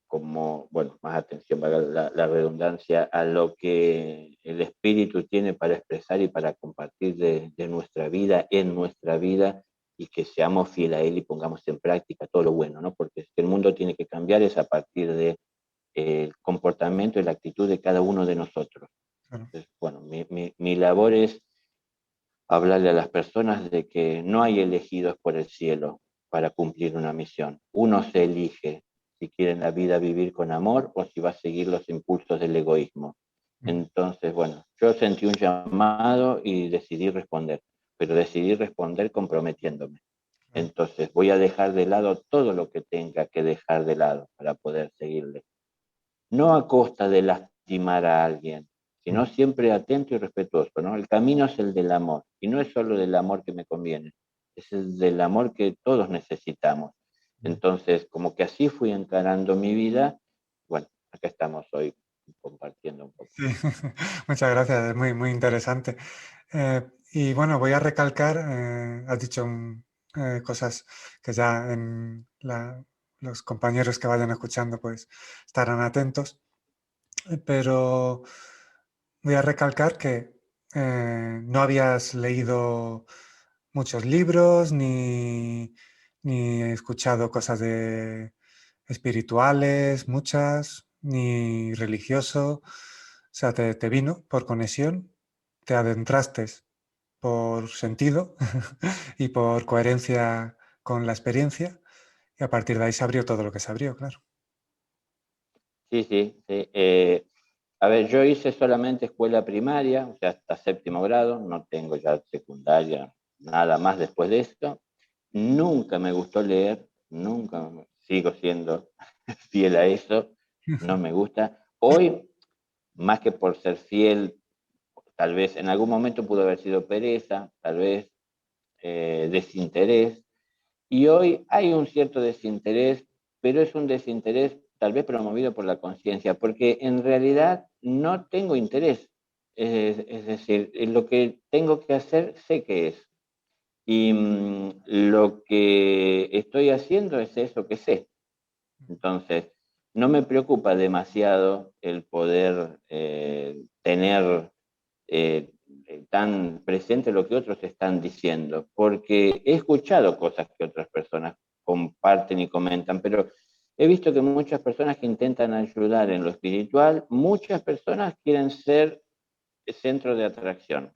como, bueno, más atención, valga la redundancia, a lo que el espíritu tiene para expresar y para compartir de nuestra vida, en nuestra vida, y que seamos fieles a él y pongamos en práctica todo lo bueno, ¿no? Porque el mundo tiene que cambiar es a partir de el comportamiento y la actitud de cada uno de nosotros. Claro. Entonces, bueno, mi labor es hablarle a las personas de que no hay elegidos por el cielo para cumplir una misión. Uno se elige si quiere en la vida vivir con amor o si va a seguir los impulsos del egoísmo. Entonces, bueno, yo sentí un llamado y decidí responder, pero decidí responder comprometiéndome. Entonces voy a dejar de lado todo lo que tenga que dejar de lado para poder seguirle. No a costa de lastimar a alguien, sino siempre atento y respetuoso, ¿no? El camino es el del amor, y no es solo del amor que me conviene, es el del amor que todos necesitamos. Entonces, como que así fui encarando mi vida, bueno, acá estamos hoy compartiendo un poco. Sí, muchas gracias, es muy, muy interesante. Y bueno, voy a recalcar, has dicho cosas que ya los compañeros que vayan escuchando pues estarán atentos, pero voy a recalcar que no habías leído muchos libros ni escuchado cosas de espirituales, muchas, ni religioso. O sea, te vino por conexión, te adentraste por sentido y por coherencia con la experiencia, y a partir de ahí se abrió todo lo que se abrió, claro. Sí, sí, sí. A ver, yo hice solamente escuela primaria, o sea, hasta séptimo grado, no tengo ya secundaria, nada más después de esto. Nunca me gustó leer, nunca, sigo siendo fiel a eso, no me gusta. Hoy, más que por ser fiel, tal vez en algún momento pudo haber sido pereza, tal vez desinterés, y hoy hay un cierto desinterés, pero es un desinterés tal vez promovido por la conciencia, porque en realidad no tengo interés. Es decir, lo que tengo que hacer sé que es. Y lo que estoy haciendo es eso que sé. Entonces, no me preocupa demasiado el poder tener eh, tan presente lo que otros están diciendo, porque he escuchado cosas que otras personas comparten y comentan, pero he visto que muchas personas que intentan ayudar en lo espiritual, muchas personas quieren ser centro de atracción.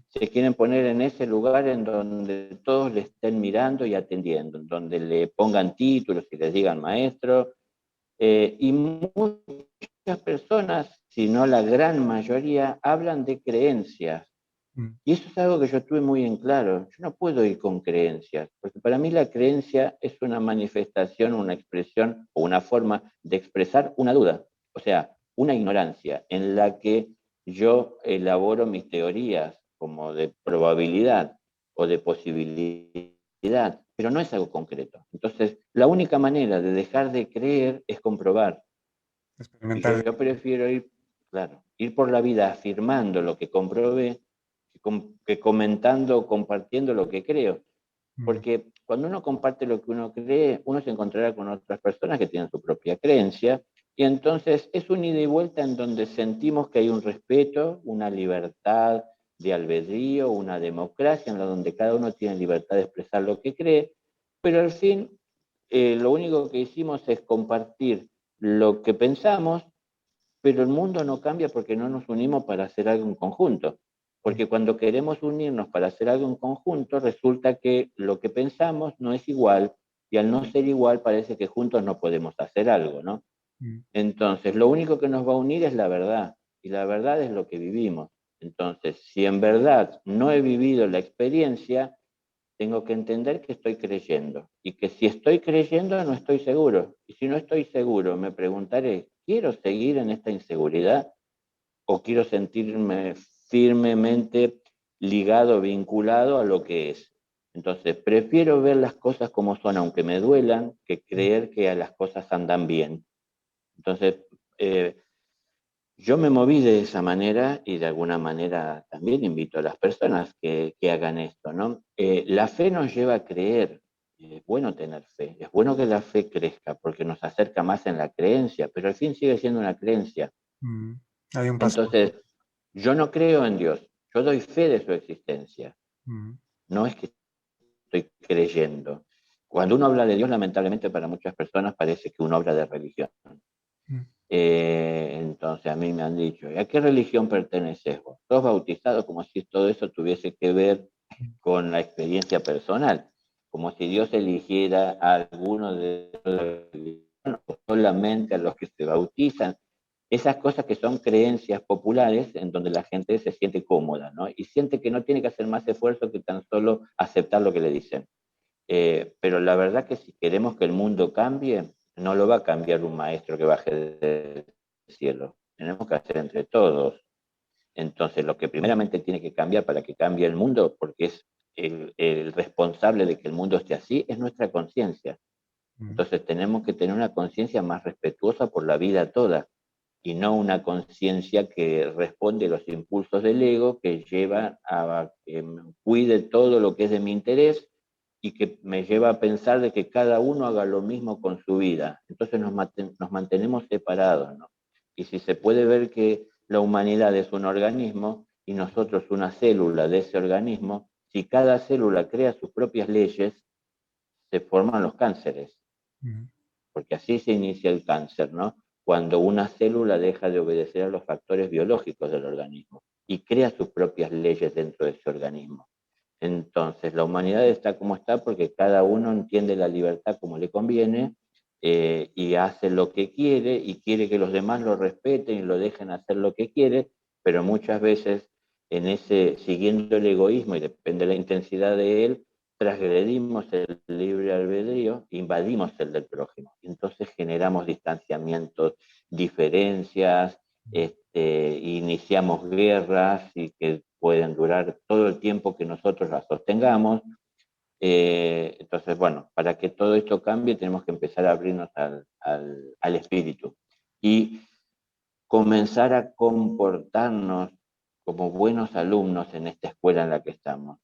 Se quieren poner en ese lugar en donde todos le estén mirando y atendiendo, en donde le pongan títulos y les digan maestro. Y muchas personas, si no la gran mayoría, hablan de creencias. Y eso es algo que yo tuve muy en claro. Yo no puedo ir con creencias, porque para mí la creencia es una manifestación, una expresión o una forma de expresar una duda, o sea, una ignorancia en la que yo elaboro mis teorías como de probabilidad o de posibilidad, pero no es algo concreto. Entonces, la única manera de dejar de creer es comprobar. Y Experimentar. yo prefiero ir, claro, ir por la vida afirmando lo que comprobé que comentando o compartiendo lo que creo. Porque cuando uno comparte lo que uno cree, uno se encontrará con otras personas que tienen su propia creencia, y entonces es un ida y vuelta en donde sentimos que hay un respeto, una libertad de albedrío, una democracia en la donde cada uno tiene libertad de expresar lo que cree, pero al fin lo único que hicimos es compartir lo que pensamos, pero el mundo no cambia porque no nos unimos para hacer algo en conjunto. Porque cuando queremos unirnos para hacer algo en conjunto, resulta que lo que pensamos no es igual, y al no ser igual parece que juntos no podemos hacer algo, ¿no? Entonces, lo único que nos va a unir es la verdad, y la verdad es lo que vivimos. Entonces, si en verdad no he vivido la experiencia, tengo que entender que estoy creyendo, y que si estoy creyendo no estoy seguro. Y si no estoy seguro, me preguntaré, ¿quiero seguir en esta inseguridad o quiero sentirme firmemente ligado, vinculado a lo que es? Entonces, prefiero ver las cosas como son, aunque me duelan, que creer que las cosas andan bien. Entonces, eh, yo me moví de esa manera, y de alguna manera también invito a las personas que hagan esto, ¿no? La fe nos lleva a creer. Es bueno tener fe, es bueno que la fe crezca porque nos acerca más en la creencia, pero al fin sigue siendo una creencia. Hay un paso. Entonces, yo no creo en Dios, yo doy fe de su existencia, no es que estoy creyendo. Cuando uno habla de Dios, lamentablemente para muchas personas parece que uno habla de religión. Entonces a mí me han dicho, ¿a qué religión perteneces vos? ¿Sos bautizado? Como si todo eso tuviese que ver con la experiencia personal, como si Dios eligiera a alguno de la religión o solamente a los que se bautizan. Esas cosas que son creencias populares en donde la gente se siente cómoda, ¿no? Y siente que no tiene que hacer más esfuerzo que tan solo aceptar lo que le dicen. Pero la verdad que si queremos que el mundo cambie, no lo va a cambiar un maestro que baje del cielo. Tenemos que hacer entre todos. Entonces, lo que primeramente tiene que cambiar para que cambie el mundo, porque es el responsable de que el mundo esté así, es nuestra conciencia. Entonces, tenemos que tener una conciencia más respetuosa por la vida toda, y no una conciencia que responde a los impulsos del ego, que lleva a que cuide todo lo que es de mi interés y que me lleva a pensar de que cada uno haga lo mismo con su vida. Entonces nos mantenemos separados, ¿no? Y si se puede ver que la humanidad es un organismo y nosotros una célula de ese organismo, si cada célula crea sus propias leyes, se forman los cánceres, porque así se inicia el cáncer, ¿no? Cuando una célula deja de obedecer a los factores biológicos del organismo y crea sus propias leyes dentro de ese organismo. Entonces, la humanidad está como está porque cada uno entiende la libertad como le conviene, y hace lo que quiere y quiere que los demás lo respeten y lo dejen hacer lo que quiere, pero muchas veces en ese, siguiendo el egoísmo, y depende de la intensidad de él, transgredimos el libre albedrío, invadimos el del prójimo. Entonces generamos distanciamientos, diferencias, iniciamos guerras y que pueden durar todo el tiempo que nosotros las sostengamos. Entonces, bueno, para que todo esto cambie tenemos que empezar a abrirnos al espíritu y comenzar a comportarnos como buenos alumnos en esta escuela en la que estamos,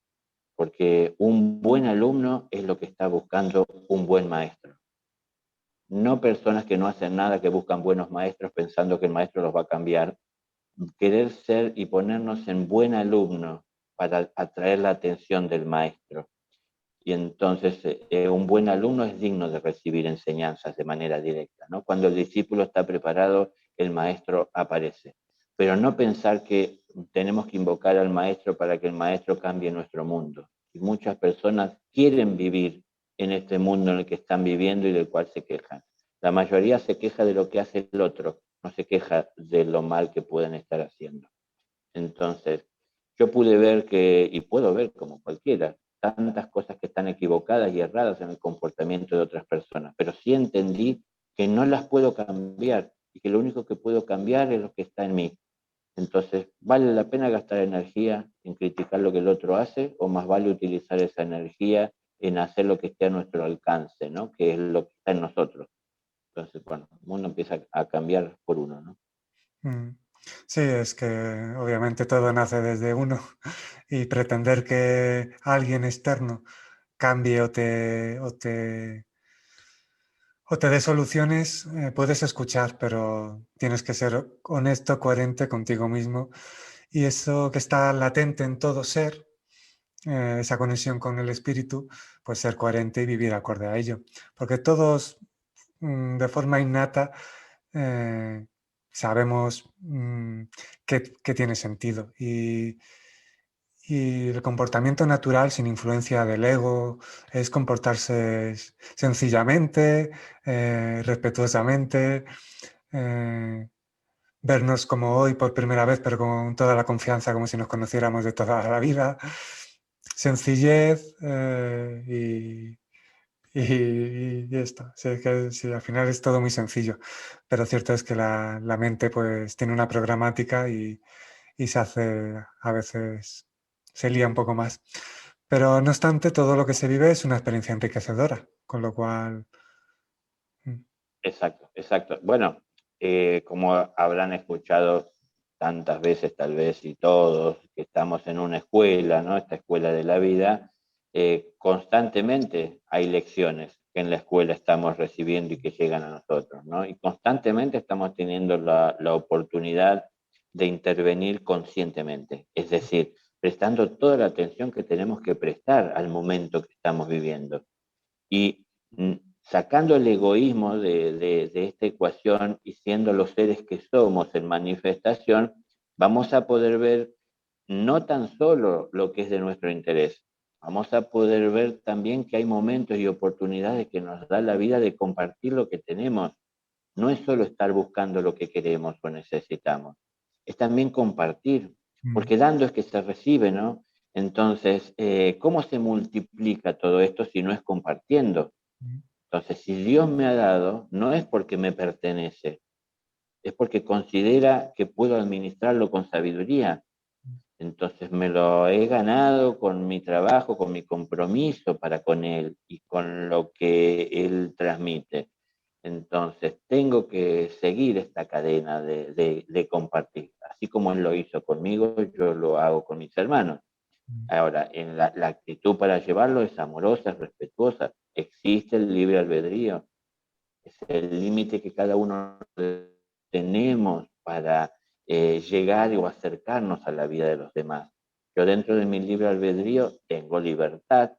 porque un buen alumno es lo que está buscando un buen maestro. No personas que no hacen nada, que buscan buenos maestros pensando que el maestro los va a cambiar. Querer ser y ponernos en buen alumno para atraer la atención del maestro. Y entonces un buen alumno es digno de recibir enseñanzas de manera directa, ¿no? Cuando el discípulo está preparado, el maestro aparece. Pero no pensar que tenemos que invocar al maestro para que el maestro cambie nuestro mundo. Y muchas personas quieren vivir en este mundo en el que están viviendo y del cual se quejan. La mayoría se queja de lo que hace el otro, no se queja de lo mal que pueden estar haciendo. Entonces, yo pude ver que, y puedo ver como cualquiera, tantas cosas que están equivocadas y erradas en el comportamiento de otras personas, pero sí entendí que no las puedo cambiar y que lo único que puedo cambiar es lo que está en mí. Entonces, ¿vale la pena gastar energía en criticar lo que el otro hace o más vale utilizar esa energía en hacer lo que esté a nuestro alcance, ¿no? Que es lo que está en nosotros? Entonces, bueno, uno empieza a cambiar por uno, ¿no? Sí, es que obviamente todo nace desde uno y pretender que alguien externo cambie o te dé soluciones, puedes escuchar, pero tienes que ser honesto, coherente contigo mismo. Y eso que está latente en todo ser, esa conexión con el espíritu, pues ser coherente y vivir acorde a ello. Porque todos, de forma innata, eh, sabemos que tiene sentido. Y el comportamiento natural, sin influencia del ego, es comportarse sencillamente, respetuosamente, eh, vernos como hoy por primera vez, pero con toda la confianza, como si nos conociéramos de toda la vida. Sencillez y esto. Sí, sí, al final es todo muy sencillo, pero cierto es que la mente pues tiene una programática y se hace a veces, se lía un poco más. Pero no obstante, todo lo que se vive es una experiencia enriquecedora, con lo cual... Exacto, exacto. Bueno, como habrán escuchado tantas veces tal vez y todos, que estamos en una escuela, ¿no? Esta escuela de la vida, constantemente hay lecciones que en la escuela estamos recibiendo y que llegan a nosotros, ¿no? Y constantemente estamos teniendo la oportunidad de intervenir conscientemente, es decir, prestando toda la atención que tenemos que prestar al momento que estamos viviendo. Y sacando el egoísmo de esta ecuación y siendo los seres que somos en manifestación, vamos a poder ver no tan solo lo que es de nuestro interés, vamos a poder ver también que hay momentos y oportunidades que nos da la vida de compartir lo que tenemos. No es solo estar buscando lo que queremos o necesitamos, es también compartir, porque dando es que se recibe, ¿no? Entonces, ¿cómo se multiplica todo esto si no es compartiendo? Entonces, si Dios me ha dado, no es porque me pertenece, es porque considera que puedo administrarlo con sabiduría. Entonces me lo he ganado con mi trabajo, con mi compromiso para con Él y con lo que Él transmite. Entonces tengo que seguir esta cadena de compartir. Así como Él lo hizo conmigo, yo lo hago con mis hermanos. Ahora, en la actitud para llevarlo es amorosa, es respetuosa. Existe el libre albedrío. Es el límite que cada uno tenemos para llegar o acercarnos a la vida de los demás. Yo dentro de mi libre albedrío tengo libertad,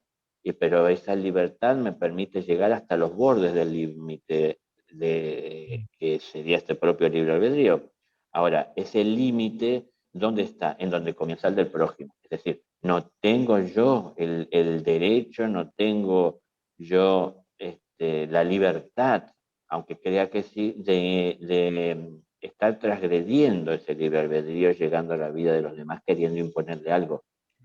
pero esa libertad me permite llegar hasta los bordes del límite que sería este propio libre albedrío. Ahora, ese límite, ¿dónde está? En donde comienza el del prójimo. Es decir, no tengo yo el derecho, no tengo yo la libertad, aunque crea que sí, de estar transgrediendo ese libre albedrío, llegando a la vida de los demás, queriendo imponerle algo.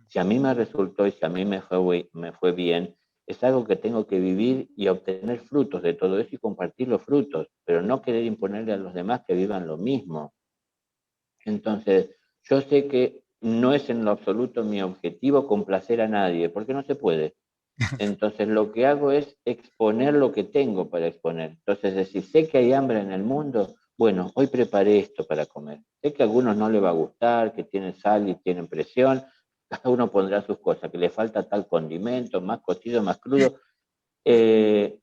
Si a mí me resultó y si a mí me fue bien, es algo que tengo que vivir y obtener frutos de todo eso y compartir los frutos, pero no querer imponerle a los demás que vivan lo mismo. Entonces, yo sé que no es en lo absoluto mi objetivo complacer a nadie, porque no se puede. Entonces lo que hago es exponer lo que tengo para exponer. Entonces, es decir, sé que hay hambre en el mundo, bueno, hoy preparé esto para comer. Sé que a algunos no les va a gustar, que tienen sal y tienen presión, cada uno pondrá sus cosas, que le falta tal condimento, más cocido, más crudo, eh,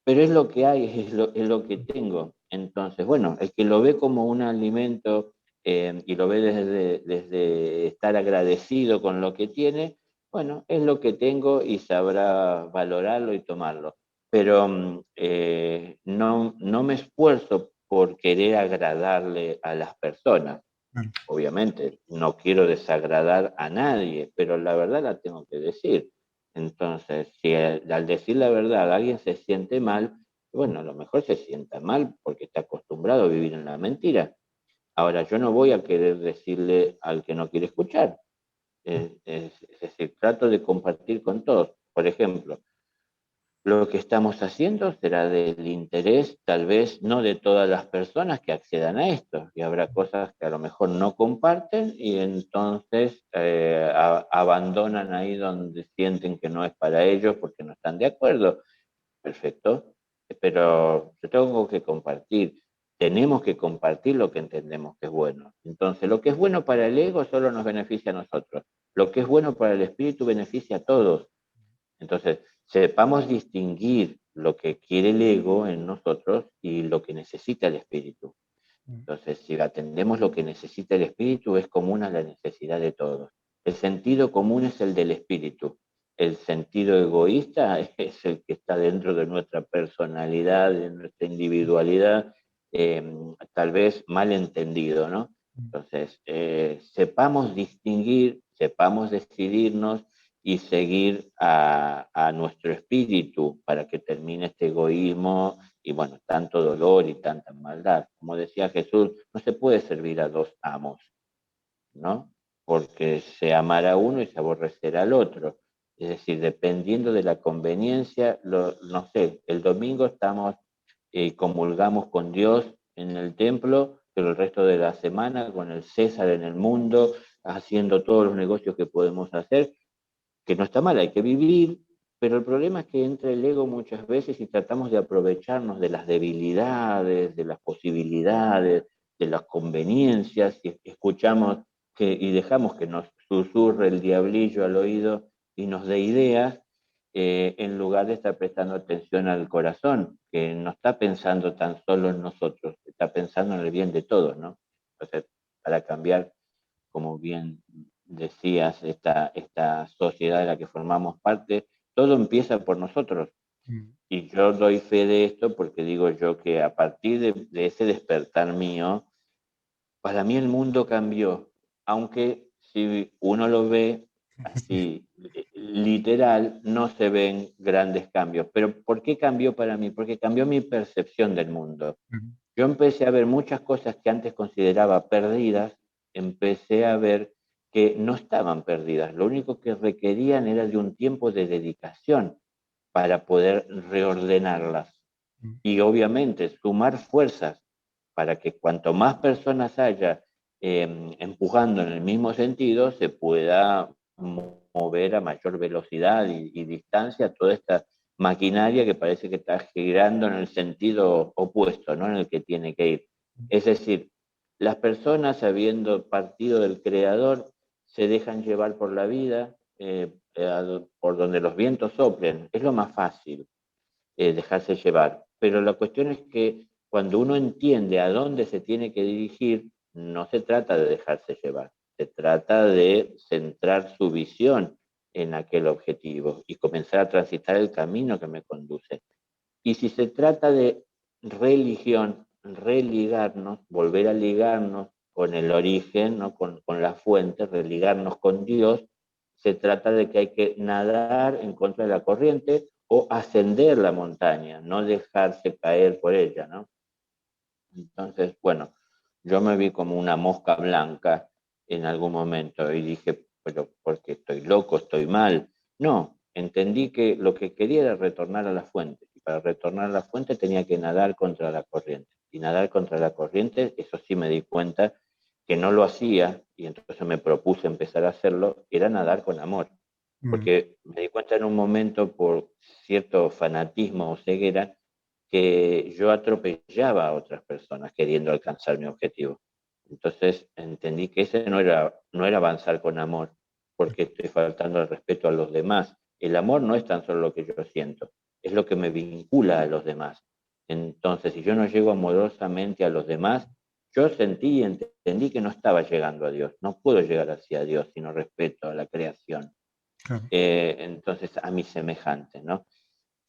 pero es lo que hay, es lo que tengo. Entonces, bueno, el que lo ve como un alimento y lo ve desde estar agradecido con lo que tiene, bueno, es lo que tengo y sabrá valorarlo y tomarlo. Pero no me esfuerzo por querer agradarle a las personas. Claro. Obviamente, no quiero desagradar a nadie, pero la verdad la tengo que decir. Entonces, si al decir la verdad alguien se siente mal, bueno, a lo mejor se sienta mal porque está acostumbrado a vivir en la mentira. Ahora, yo no voy a querer decirle al que no quiere escuchar. Es decir, trato de compartir con todos. Por ejemplo, lo que estamos haciendo será del interés, tal vez no de todas las personas que accedan a esto, y habrá cosas que a lo mejor no comparten y entonces abandonan ahí donde sienten que no es para ellos porque no están de acuerdo. Perfecto, pero yo tengo que compartir, tenemos que compartir lo que entendemos que es bueno. Entonces, lo que es bueno para el ego solo nos beneficia a nosotros, lo que es bueno para el espíritu beneficia a todos. Entonces, sepamos distinguir lo que quiere el ego en nosotros y lo que necesita el espíritu. Entonces, si atendemos lo que necesita el espíritu, es común a la necesidad de todos. El sentido común es el del espíritu. El sentido egoísta es el que está dentro de nuestra personalidad, de nuestra individualidad, tal vez mal entendido, ¿no? Entonces, sepamos distinguir, sepamos decidirnos y seguir a nuestro espíritu para que termine este egoísmo y bueno, tanto dolor y tanta maldad. Como decía Jesús, no se puede servir a dos amos, ¿no? Porque se amará a uno y se aborrecerá al otro. Es decir, dependiendo de la conveniencia, no sé, el domingo estamos comulgamos con Dios en el templo, pero el resto de la semana con el César en el mundo, haciendo todos los negocios que podemos hacer, que no está mal, hay que vivir, pero el problema es que entra el ego muchas veces y tratamos de aprovecharnos de las debilidades, de las posibilidades, de las conveniencias, y escuchamos y dejamos que nos susurre el diablillo al oído y nos dé ideas, en lugar de estar prestando atención al corazón, que no está pensando tan solo en nosotros, está pensando en el bien de todos, ¿no? Entonces, para cambiar, como bien decías, esta sociedad de la que formamos parte, todo empieza por nosotros. Y yo doy fe de esto porque digo yo que a partir de ese despertar mío, para mí el mundo cambió, aunque si uno lo ve así literal, no se ven grandes cambios. Pero ¿por qué cambió para mí? Porque cambió mi percepción del mundo. Yo empecé a ver muchas cosas que antes consideraba perdidas, empecé a ver que no estaban perdidas, lo único que requerían era de un tiempo de dedicación para poder reordenarlas y obviamente sumar fuerzas para que cuanto más personas haya empujando en el mismo sentido, se pueda mover a mayor velocidad y distancia toda esta maquinaria que parece que está girando en el sentido opuesto, ¿no? En el que tiene que ir. Es decir, las personas, habiendo partido del Creador, se dejan llevar por la vida, por donde los vientos soplen. Es lo más fácil, dejarse llevar. Pero la cuestión es que cuando uno entiende a dónde se tiene que dirigir, no se trata de dejarse llevar, se trata de centrar su visión en aquel objetivo y comenzar a transitar el camino que me conduce. Y si se trata de religión, religarnos, volver a ligarnos con el origen, ¿no? con la fuente, religarnos con Dios, se trata de que hay que nadar en contra de la corriente o ascender la montaña, no dejarse caer por ella, ¿no? Entonces, bueno, yo me vi como una mosca blanca en algún momento y dije, pero porque estoy loco, estoy mal. No, entendí que lo que quería era retornar a la fuente. Y para retornar a la fuente tenía que nadar contra la corriente. Y nadar contra la corriente, eso sí me di cuenta que no lo hacía, y entonces me propuse empezar a hacerlo, era nadar con amor. mm, porque me di cuenta en un momento por cierto fanatismo o ceguera que yo atropellaba a otras personas queriendo alcanzar mi objetivo. Entonces entendí que ese no era avanzar con amor, porque estoy faltando al respeto a los demás. El amor no es tan solo lo que yo siento, es lo que me vincula a los demás. Entonces, si yo no llego amorosamente a los demás, yo sentí y entendí que no estaba llegando a Dios. No puedo llegar hacia Dios si no respeto a la creación. claro. Entonces, a mis semejantes, ¿no?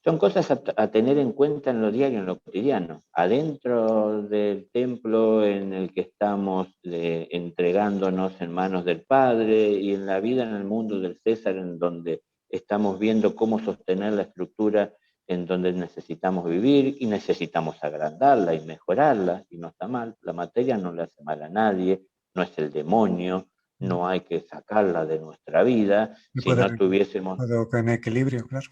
Son cosas a tener en cuenta en lo diario, en lo cotidiano. Adentro del templo en el que estamos entregándonos en manos del Padre y en la vida en el mundo del César, en donde estamos viendo cómo sostener la estructura en donde necesitamos vivir y necesitamos agrandarla y mejorarla, y no está mal. La materia no le hace mal a nadie, no es el demonio, Mm. no hay que sacarla de nuestra vida. Y Si no tuviésemos puedo en equilibrio, claro.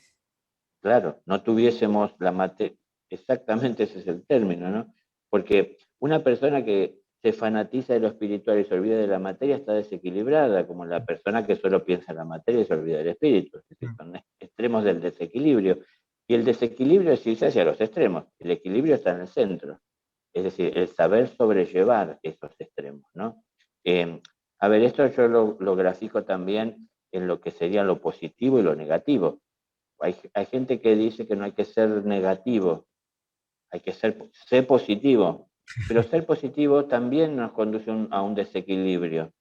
Claro, no tuviésemos la materia, exactamente ese es el término, ¿no? Porque una persona que se fanatiza de lo espiritual y se olvida de la materia está desequilibrada, como la persona que solo piensa en la materia y se olvida del espíritu. Es decir, Mm, son extremos del desequilibrio. Y el desequilibrio es irse hacia los extremos. El equilibrio está en el centro. Es decir, el saber sobrellevar esos extremos, ¿no? Eh, a ver, esto yo lo grafico también en lo que sería lo positivo y lo negativo. Hay gente que dice que no hay que ser negativo, hay que ser positivo, pero ser positivo también nos conduce a un desequilibrio,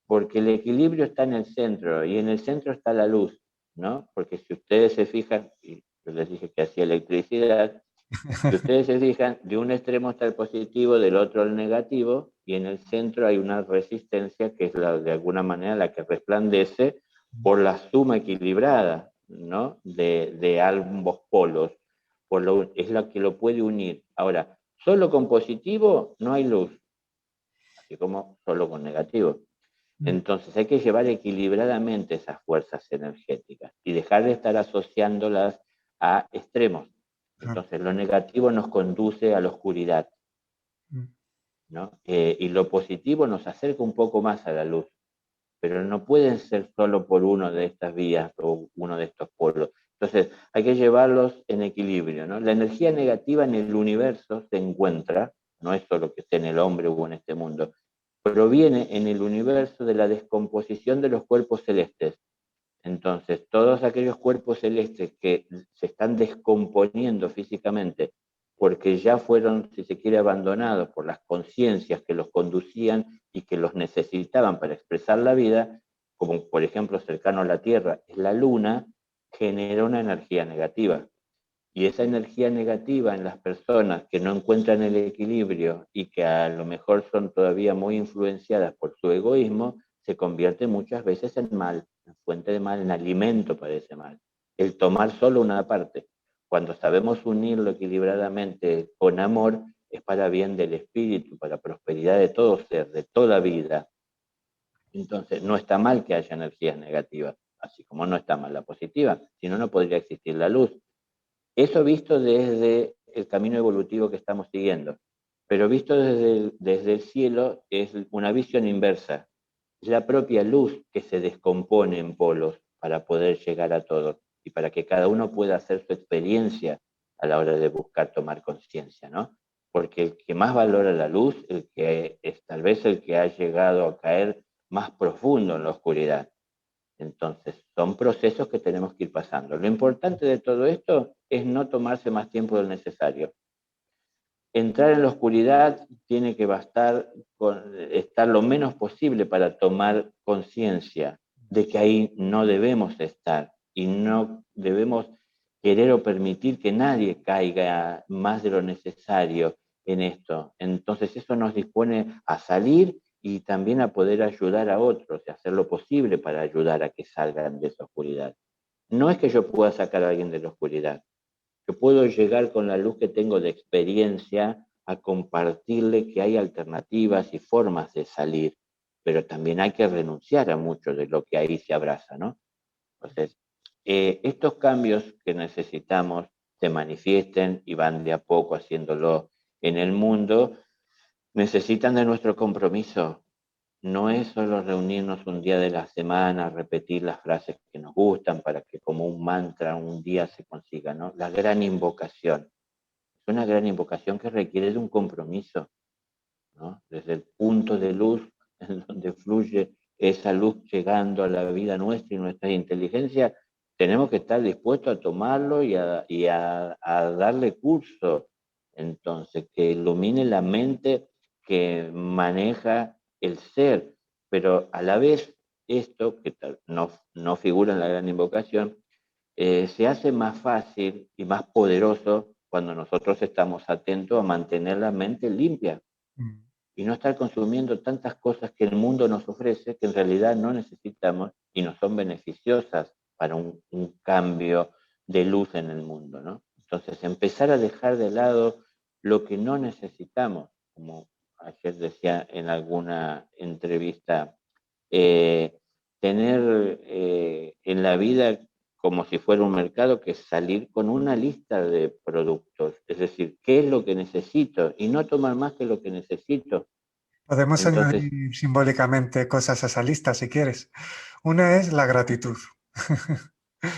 porque el equilibrio está en el centro y en el centro está la luz, ¿no? Porque si ustedes se fijan, y yo les dije que hacía electricidad, si ustedes se fijan, de un extremo está el positivo, del otro el negativo, y en el centro hay una resistencia que es de alguna manera la que resplandece por la suma equilibrada, ¿no? De ambos polos. Es la que lo puede unir. Ahora, solo con positivo no hay luz, así como solo con negativo. mm, Entonces hay que llevar equilibradamente esas fuerzas energéticas y dejar de estar asociándolas a extremos. claro. Entonces lo negativo nos conduce a la oscuridad, Mm, ¿no? Y lo positivo nos acerca un poco más a la luz, pero no pueden ser solo por uno de estas vías o uno de estos polos. Entonces hay que llevarlos en equilibrio, ¿no? La energía negativa en el universo se encuentra, no es solo que esté en el hombre o en este mundo, proviene en el universo de la descomposición de los cuerpos celestes. Entonces, todos aquellos cuerpos celestes que se están descomponiendo físicamente porque ya fueron, si se quiere, abandonados por las conciencias que los conducían y que los necesitaban para expresar la vida, como por ejemplo cercano a la Tierra es la Luna, genera una energía negativa. Y esa energía negativa en las personas que no encuentran el equilibrio y que a lo mejor son todavía muy influenciadas por su egoísmo, se convierte muchas veces en mal, en fuente de mal, en alimento para ese mal. El tomar solo una parte, cuando sabemos unirlo equilibradamente con amor, es para bien del espíritu, para prosperidad de todo ser, de toda vida. Entonces, no está mal que haya energías negativas, así como no está mal la positiva, si no, no podría existir la luz. Eso visto desde el camino evolutivo que estamos siguiendo, pero visto desde el cielo es una visión inversa. Es la propia luz que se descompone en polos para poder llegar a todos y para que cada uno pueda hacer su experiencia a la hora de buscar tomar conciencia, ¿no? Porque el que más valora la luz, el que es tal vez el que ha llegado a caer más profundo en la oscuridad. Entonces, son procesos que tenemos que ir pasando. Lo importante de todo esto es no tomarse más tiempo del necesario. Entrar en la oscuridad tiene que bastar con estar lo menos posible para tomar conciencia de que ahí no debemos estar y no debemos querer o permitir que nadie caiga más de lo necesario en esto. Entonces eso nos dispone a salir y también a poder ayudar a otros y hacer lo posible para ayudar a que salgan de esa oscuridad. No es que yo pueda sacar a alguien de la oscuridad, yo puedo llegar con la luz que tengo de experiencia a compartirle que hay alternativas y formas de salir, pero también hay que renunciar a mucho de lo que ahí se abraza, ¿no? Entonces, estos cambios que necesitamos se manifiesten y van de a poco haciéndolo en el mundo, necesitan de nuestro compromiso, no es solo reunirnos un día de la semana, repetir las frases que nos gustan para que como un mantra un día se consiga, ¿no? La gran invocación. Es una gran invocación que requiere de un compromiso, ¿no? Desde el punto de luz en donde fluye esa luz llegando a la vida nuestra y nuestra inteligencia, tenemos que estar dispuestos a tomarlo y a darle curso. Entonces, que ilumine la mente que maneja el ser, pero a la vez esto, que no figura en la gran invocación, se hace más fácil y más poderoso cuando nosotros estamos atentos a mantener la mente limpia Mm. y no estar consumiendo tantas cosas que el mundo nos ofrece que en realidad no necesitamos y no son beneficiosas para un cambio de luz en el mundo, ¿no? Entonces, empezar a dejar de lado lo que no necesitamos, como ayer decía en alguna entrevista, eh, tener en la vida como si fuera un mercado, que es salir con una lista de productos, es decir, qué es lo que necesito y no tomar más que lo que necesito. Podemos Entonces, añadir simbólicamente cosas a esa lista si quieres. Una es la gratitud.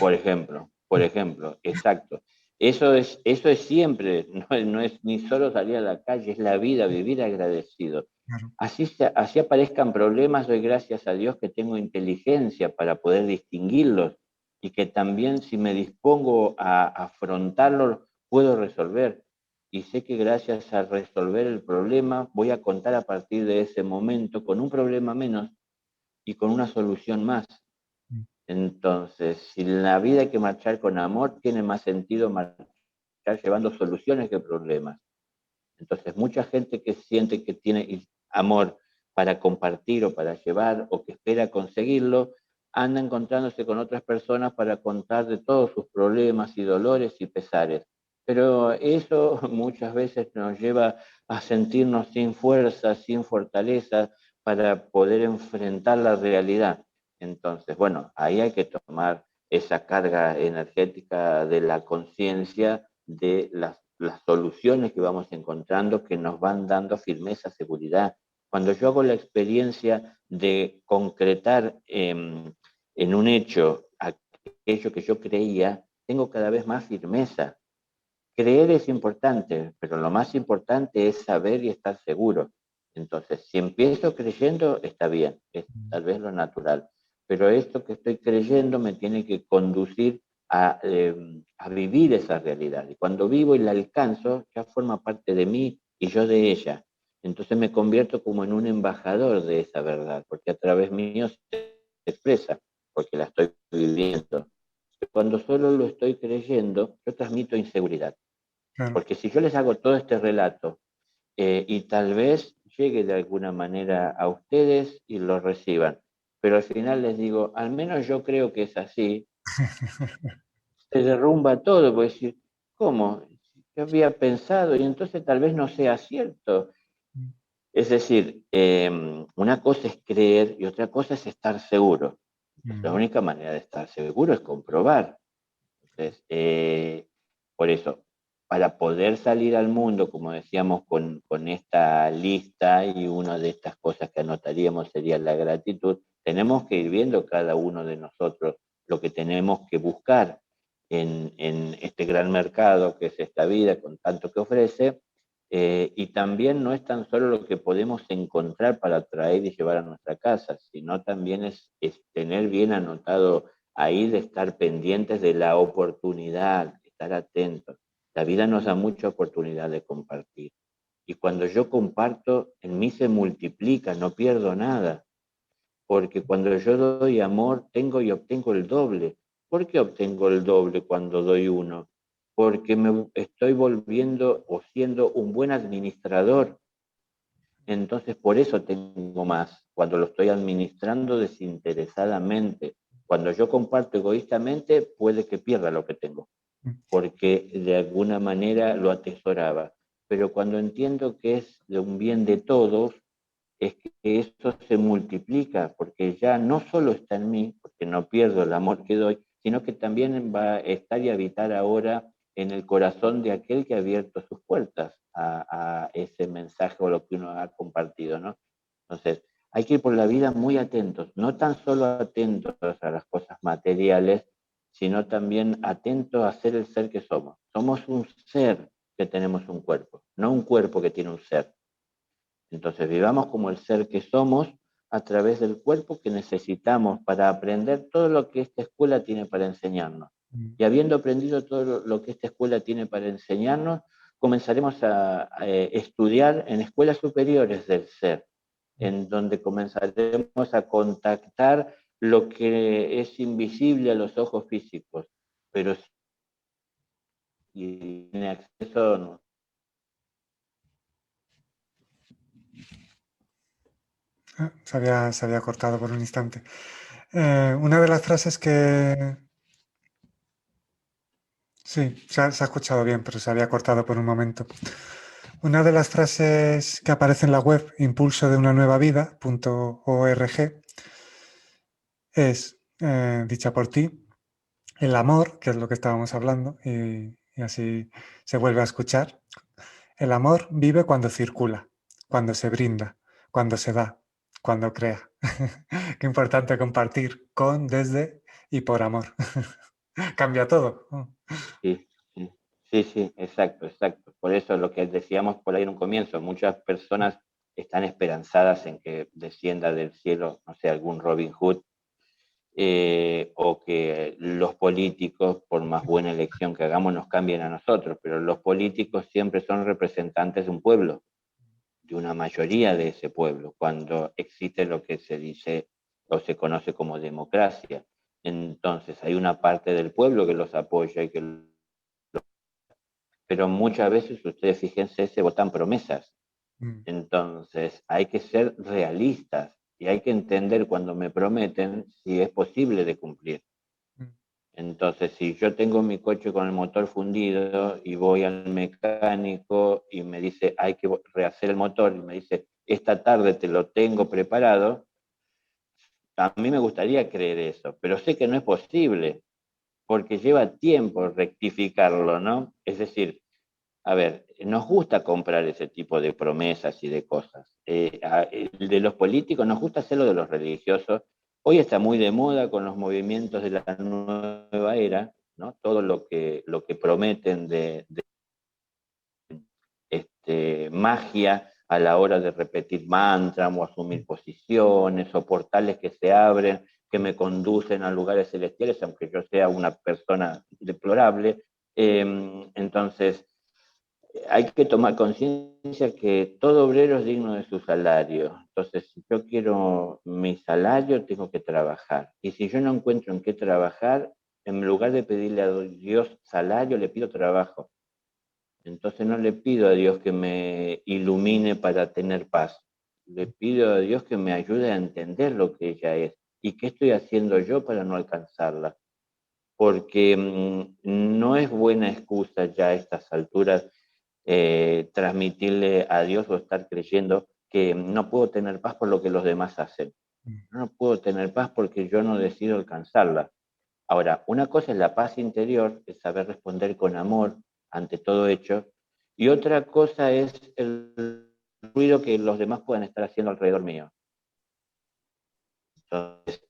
por ejemplo, exacto. Eso es siempre, no es ni solo salir a la calle, es la vida, vivir agradecido. Claro. Así aparezcan problemas, doy gracias a Dios que tengo inteligencia para poder distinguirlos y que también si me dispongo a afrontarlos, puedo resolver. Y sé que gracias a resolver el problema, voy a contar a partir de ese momento con un problema menos y con una solución más. Mm. Entonces, si en la vida hay que marchar con amor, tiene más sentido marchar llevando soluciones que problemas. Entonces, mucha gente que siente que tiene amor para compartir o para llevar o que espera conseguirlo, anda encontrándose con otras personas para contar de todos sus problemas y dolores y pesares. Pero eso muchas veces nos lleva a sentirnos sin fuerza, sin fortaleza para poder enfrentar la realidad. Entonces, bueno, ahí hay que tomar esa carga energética de la conciencia de las soluciones que vamos encontrando que nos van dando firmeza, seguridad. Cuando yo hago la experiencia de concretar en un hecho aquello que yo creía, tengo cada vez más firmeza. Creer es importante, pero lo más importante es saber y estar seguro. Entonces, si empiezo creyendo, está bien, es Mm. tal vez lo natural, pero esto que estoy creyendo me tiene que conducir a vivir esa realidad. Y cuando vivo y la alcanzo, ya forma parte de mí y yo de ella. Entonces me convierto como en un embajador de esa verdad, porque a través mío se expresa, porque la estoy viviendo. Cuando solo lo estoy creyendo, yo transmito inseguridad. Claro. Porque si yo les hago todo este relato y tal vez llegue de alguna manera a ustedes y lo reciban, pero al final les digo, al menos yo creo que es así, se derrumba todo, porque decir, ¿cómo? Yo había pensado y entonces tal vez no sea cierto. Mm. Es decir, una cosa es creer y otra cosa es estar seguro. Entonces, la Mm. única manera de estar seguro es comprobar. Entonces, por eso, para poder salir al mundo, como decíamos, con esta lista y una de estas cosas que anotaríamos sería la gratitud, tenemos que ir viendo cada uno de nosotros lo que tenemos que buscar en este gran mercado que es esta vida con tanto que ofrece, y también no es tan solo lo que podemos encontrar para traer y llevar a nuestra casa, sino también es tener bien anotado ahí de estar pendientes de la oportunidad, estar atentos. La vida nos da mucha oportunidad de compartir. Y cuando yo comparto, en mí se multiplica, no pierdo nada. Porque cuando yo doy amor, tengo y obtengo el doble. ¿Por qué obtengo el doble cuando doy uno? Porque me estoy volviendo o siendo un buen administrador. Entonces, por eso tengo más, cuando lo estoy administrando desinteresadamente. Cuando yo comparto egoístamente, puede que pierda lo que tengo, Mm. porque de alguna manera lo atesoraba. Pero cuando entiendo que es de un bien de todos, es que eso se multiplica, porque ya no solo está en mí, porque no pierdo el amor que doy, sino que también va a estar y habitar ahora en el corazón de aquel que ha abierto sus puertas a ese mensaje o lo que uno ha compartido, ¿no? Entonces, hay que ir por la vida muy atentos, no tan solo atentos a las cosas materiales, sino también atentos a ser el ser que somos. Somos un ser que tenemos un cuerpo, no un cuerpo que tiene un ser. Entonces vivamos como el ser que somos a través del cuerpo que necesitamos para aprender todo lo que esta escuela tiene para enseñarnos. Mm. Y habiendo aprendido todo lo que esta escuela tiene para enseñarnos, comenzaremos a estudiar en escuelas superiores del ser, en donde comenzaremos a contactar lo que es invisible a los ojos físicos, pero si tiene acceso. Se había cortado por un instante. Una de las frases que... Sí, se ha escuchado bien, pero se había cortado por un momento. Una de las frases que aparece en la web impulso de una nueva vida.org es dicha por ti. El amor, que es lo que estábamos hablando, y así se vuelve a escuchar. El amor vive cuando circula, cuando se brinda, cuando se da, cuando crea. Qué importante compartir con, desde y por amor. Cambia todo. Sí, sí, sí, sí, exacto, exacto. Por eso lo que decíamos por ahí en un comienzo, muchas personas están esperanzadas en que descienda del cielo, no sé, algún Robin Hood, o que los políticos, por más buena elección que hagamos, nos cambien a nosotros, pero los políticos siempre son representantes de un pueblo, de una mayoría de ese pueblo, cuando existe lo que se dice o se conoce como democracia. Entonces hay una parte del pueblo que los apoya y que, pero muchas veces, ustedes fíjense, se votan promesas. Mm, Entonces hay que ser realistas y hay que entender cuando me prometen si es posible de cumplir. mm, Entonces, si yo tengo mi coche con el motor fundido y voy al mecánico y me dice hay que rehacer el motor y me dice esta tarde te lo tengo preparado, a mí me gustaría creer eso, pero sé que no es posible porque lleva tiempo rectificarlo, ¿no? Es decir, a ver, nos gusta comprar ese tipo de promesas y de cosas. El de los políticos nos gusta hacerlo de los religiosos. Hoy está muy de moda con los movimientos de la nueva era, ¿no? Todo lo que prometen de magia a la hora de repetir mantras o asumir posiciones o portales que se abren, que me conducen a lugares celestiales, aunque yo sea una persona deplorable. Entonces, hay que tomar conciencia que todo obrero es digno de su salario. Entonces, si yo quiero mi salario, tengo que trabajar. Y si yo no encuentro en qué trabajar, en lugar de pedirle a Dios salario, le pido trabajo. Entonces no le pido a Dios que me ilumine para tener paz. Le pido a Dios que me ayude a entender lo que ella es y qué estoy haciendo yo para no alcanzarla. Porque no es buena excusa ya a estas alturas transmitirle a Dios o estar creyendo que no puedo tener paz por lo que los demás hacen. mm. No puedo tener paz porque yo no decido alcanzarla. Ahora, una cosa es la paz interior, es saber responder con amor ante todo hecho, y otra cosa es el ruido que los demás puedan estar haciendo alrededor mío. Entonces,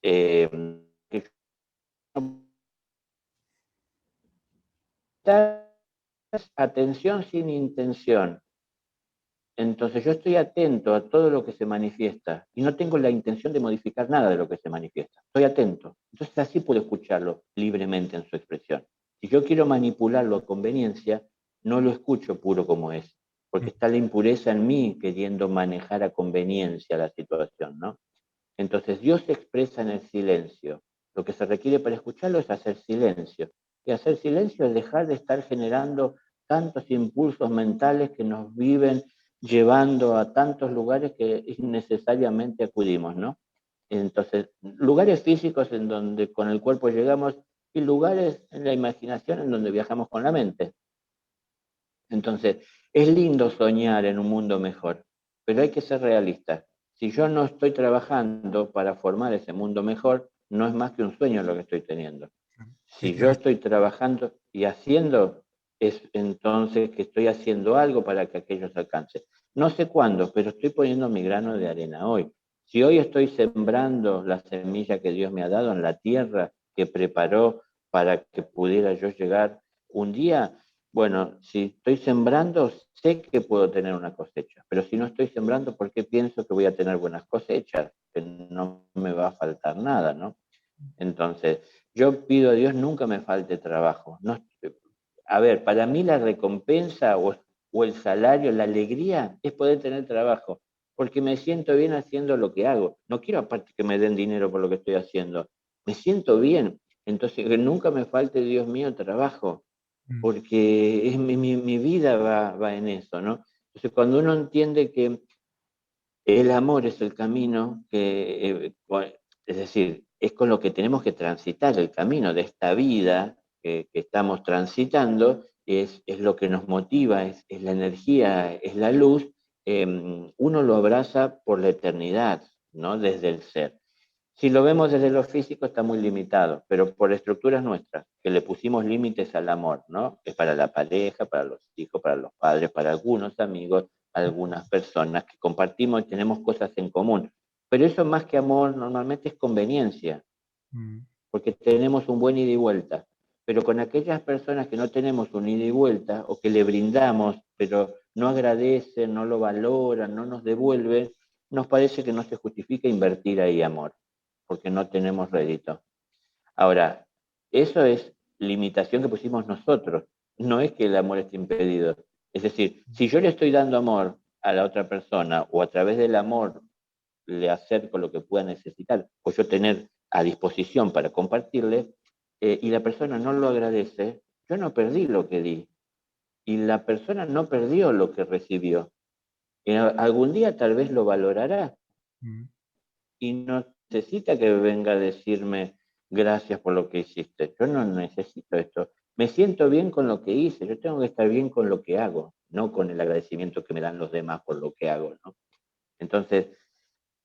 atención sin intención. Entonces yo estoy atento a todo lo que se manifiesta y no tengo la intención de modificar nada de lo que se manifiesta. Estoy atento. Entonces así puedo escucharlo libremente en su expresión. Si yo quiero manipularlo a conveniencia, no lo escucho puro como es, porque está la impureza en mí queriendo manejar a conveniencia la situación, ¿no? Entonces Dios se expresa en el silencio. Lo que se requiere para escucharlo es hacer silencio. Y hacer silencio es dejar de estar generando tantos impulsos mentales que nos viven llevando a tantos lugares que innecesariamente acudimos, ¿no? Entonces, lugares físicos en donde con el cuerpo llegamos y lugares en la imaginación en donde viajamos con la mente. Entonces, es lindo soñar en un mundo mejor, pero hay que ser realistas. Si yo no estoy trabajando para formar ese mundo mejor, no es más que un sueño lo que estoy teniendo. Y Si yo estoy trabajando y haciendo, es entonces que estoy haciendo algo para que aquello se alcance. No sé cuándo, pero estoy poniendo mi grano de arena hoy. Si hoy estoy sembrando la semilla que Dios me ha dado en la tierra, que preparó para que pudiera yo llegar un día, bueno, si estoy sembrando, sé que puedo tener una cosecha, pero si no estoy sembrando, ¿por qué pienso que voy a tener buenas cosechas? Que no me va a faltar nada, ¿no? Entonces, yo pido a Dios nunca me falte trabajo. No, a ver, para mí la recompensa o el salario, la alegría es poder tener trabajo, porque me siento bien haciendo lo que hago. No quiero aparte que me den dinero por lo que estoy haciendo. Me siento bien. Entonces, que nunca me falte, Dios mío, trabajo, mm, porque es mi vida va en eso, ¿no? Entonces, cuando uno entiende que el amor es el camino es decir, es con lo que tenemos que transitar el camino de esta vida que estamos transitando, es lo que nos motiva, es la energía, es la luz, uno lo abraza por la eternidad, ¿no? Desde el ser. Si lo vemos desde lo físico está muy limitado, pero por estructuras nuestras, que le pusimos límites al amor, ¿no? Es para la pareja, para los hijos, para los padres, para algunos amigos, algunas personas que compartimos y tenemos cosas en común. Pero eso más que amor normalmente es conveniencia, mm, porque tenemos un buen ida y vuelta. Pero con aquellas personas que no tenemos un ida y vuelta o que le brindamos, pero no agradecen, no lo valoran, no nos devuelven, nos parece que no se justifica invertir ahí amor, porque no tenemos rédito. Ahora, eso es limitación que pusimos nosotros, no es que el amor esté impedido. Es decir, si yo le estoy dando amor a la otra persona o a través del amor le acerco lo que pueda necesitar, o yo tener a disposición para compartirle, y la persona no lo agradece, yo no perdí lo que di, y la persona no perdió lo que recibió. Y algún día tal vez lo valorará, mm. y no necesita que venga a decirme gracias por lo que hiciste. Yo no necesito esto. Me siento bien con lo que hice, yo tengo que estar bien con lo que hago, no con el agradecimiento que me dan los demás por lo que hago, ¿no? Entonces,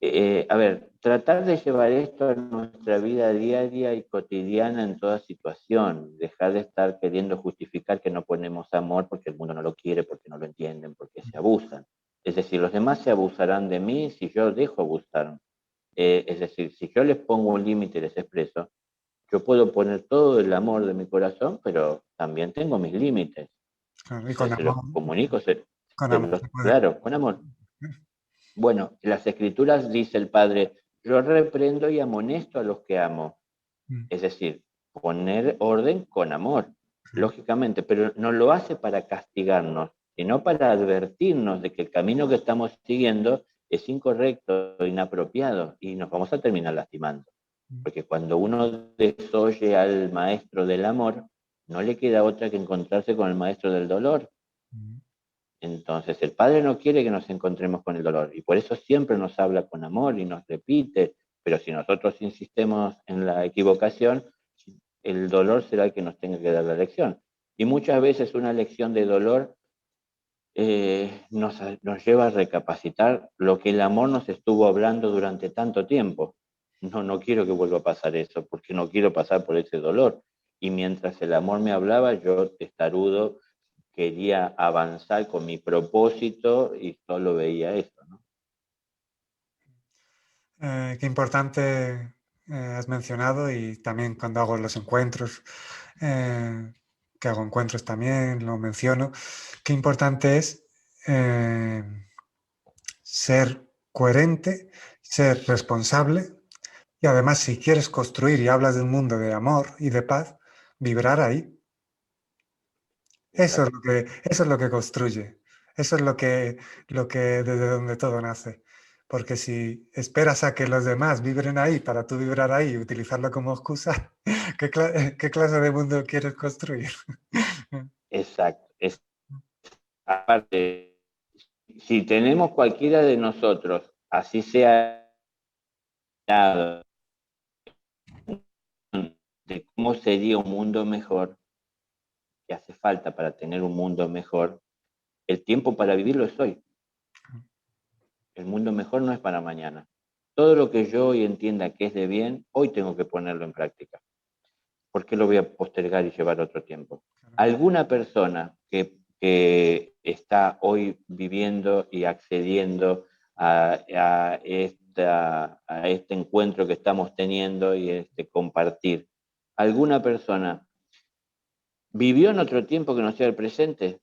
a ver, tratar de llevar esto a nuestra vida diaria y cotidiana en toda situación, dejar de estar queriendo justificar que no ponemos amor porque el mundo no lo quiere, porque no lo entienden, porque se abusan. Es decir, los demás se abusarán de mí si yo dejo abusar. Es decir, si yo les pongo un límite y les expreso, yo puedo poner todo el amor de mi corazón, pero también tengo mis límites. Claro, y con Se los amor, comunico, con amor se puede. claro, con amor. Bueno, en las escrituras dice el Padre, yo reprendo y amonesto a los que amo. Mm, Es decir, poner orden con amor, claro, lógicamente, pero no lo hace para castigarnos, sino para advertirnos de que el camino que estamos siguiendo es incorrecto, inapropiado, y nos vamos a terminar lastimando. mm, Porque cuando uno desoye al maestro del amor, no le queda otra que encontrarse con el maestro del dolor. mm. Entonces, el Padre no quiere que nos encontremos con el dolor y por eso siempre nos habla con amor y nos repite, pero si nosotros insistemos en la equivocación, el dolor será el que nos tenga que dar la lección. Y muchas veces una lección de dolor nos lleva a recapacitar lo que el amor nos estuvo hablando durante tanto tiempo. No, no quiero que vuelva a pasar eso, porque no quiero pasar por ese dolor. Y mientras el amor me hablaba, yo testarudo quería avanzar con mi propósito y solo veía eso, ¿no? Qué importante has mencionado y también cuando hago los encuentros, eh, que hago encuentros también, lo menciono, qué importante es eh, ser coherente, ser responsable y además si quieres construir y hablas de un mundo de amor y de paz, vibrar ahí. Exacto. Eso es lo que construye, eso es lo que desde donde todo nace. Porque si esperas a que los demás vibren ahí para tú vibrar ahí y utilizarlo como excusa, ¿qué clase de mundo quieres construir? Exacto. Aparte, si tenemos cualquiera de nosotros, así sea de cómo sería un mundo mejor, que hace falta para tener un mundo mejor, el tiempo para vivirlo es hoy. El mundo mejor no es para mañana. Todo lo que yo hoy entienda que es de bien, hoy tengo que ponerlo en práctica. ¿Por qué lo voy a postergar y llevar otro tiempo? Alguna persona que está hoy viviendo y accediendo a a este encuentro que estamos teniendo y este compartir. ¿Alguna persona vivió en otro tiempo que no sea el presente?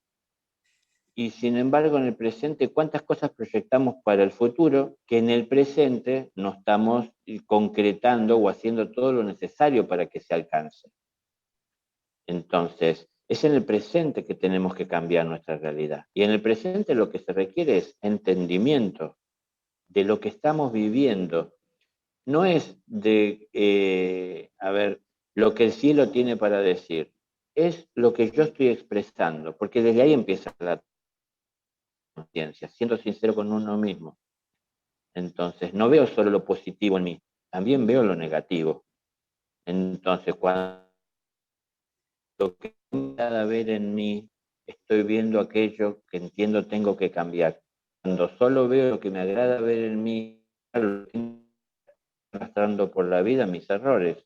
Y sin embargo, en el presente, ¿cuántas cosas proyectamos para el futuro que en el presente no estamos concretando o haciendo todo lo necesario para que se alcance? Entonces, es en el presente que tenemos que cambiar nuestra realidad. Y en el presente lo que se requiere es entendimiento de lo que estamos viviendo. No es de, lo que el cielo tiene para decir. Es lo que yo estoy expresando, porque desde ahí empieza la conciencia, siendo sincero con uno mismo. Entonces, no veo solo lo positivo en mí, también veo lo negativo. Entonces, cuando lo que me agrada ver en mí, estoy viendo aquello que entiendo tengo que cambiar. Cuando solo veo lo que me agrada ver en mí, estoy arrastrando por la vida mis errores.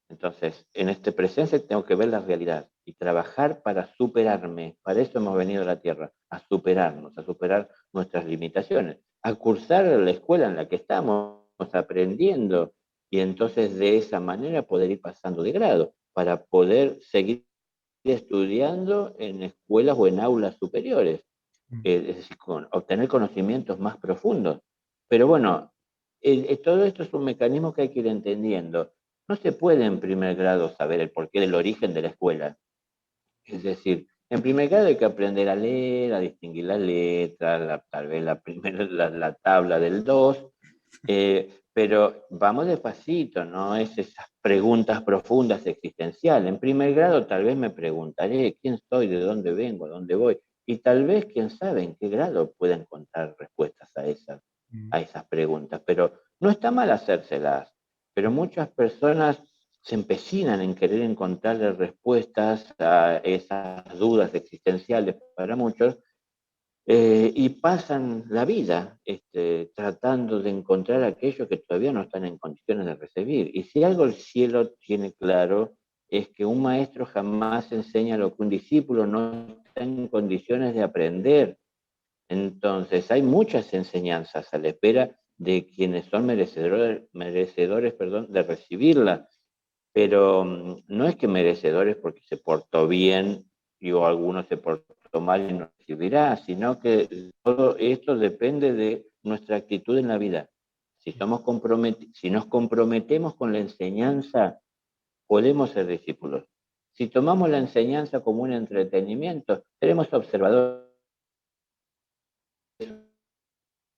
Entonces, en este presente tengo que ver la realidad y trabajar para superarme. Para eso hemos venido a la Tierra, a superarnos, a superar nuestras limitaciones, a cursar la escuela en la que estamos aprendiendo y entonces de esa manera poder ir pasando de grado para poder seguir estudiando en escuelas o en aulas superiores, es decir, obtener conocimientos más profundos. Pero bueno, todo esto es un mecanismo que hay que ir entendiendo. No se puede en primer grado saber el porqué del origen de la escuela. Es decir, en primer grado hay que aprender a leer, a distinguir la letra, tal vez la tabla del 2, pero vamos despacito, no es esas preguntas profundas existenciales. En primer grado tal vez me preguntaré quién soy, de dónde vengo, a dónde voy, y tal vez, quién sabe, en qué grado pueda encontrar respuestas a esas preguntas. Pero no está mal hacérselas, pero muchas personas se empecinan en querer encontrarle respuestas a esas dudas existenciales para muchos, y pasan la vida tratando de encontrar aquello que todavía no están en condiciones de recibir. Y si algo el cielo tiene claro, es que un maestro jamás enseña lo que un discípulo no está en condiciones de aprender. Entonces, hay muchas enseñanzas a la espera de quienes son merecedores, de recibirla, pero no es que merecedores porque se portó bien y o alguno se portó mal y no recibirá, sino que todo esto depende de nuestra actitud en la vida. Si nos comprometemos con la enseñanza, podemos ser discípulos. Si tomamos la enseñanza como un entretenimiento, seremos observadores.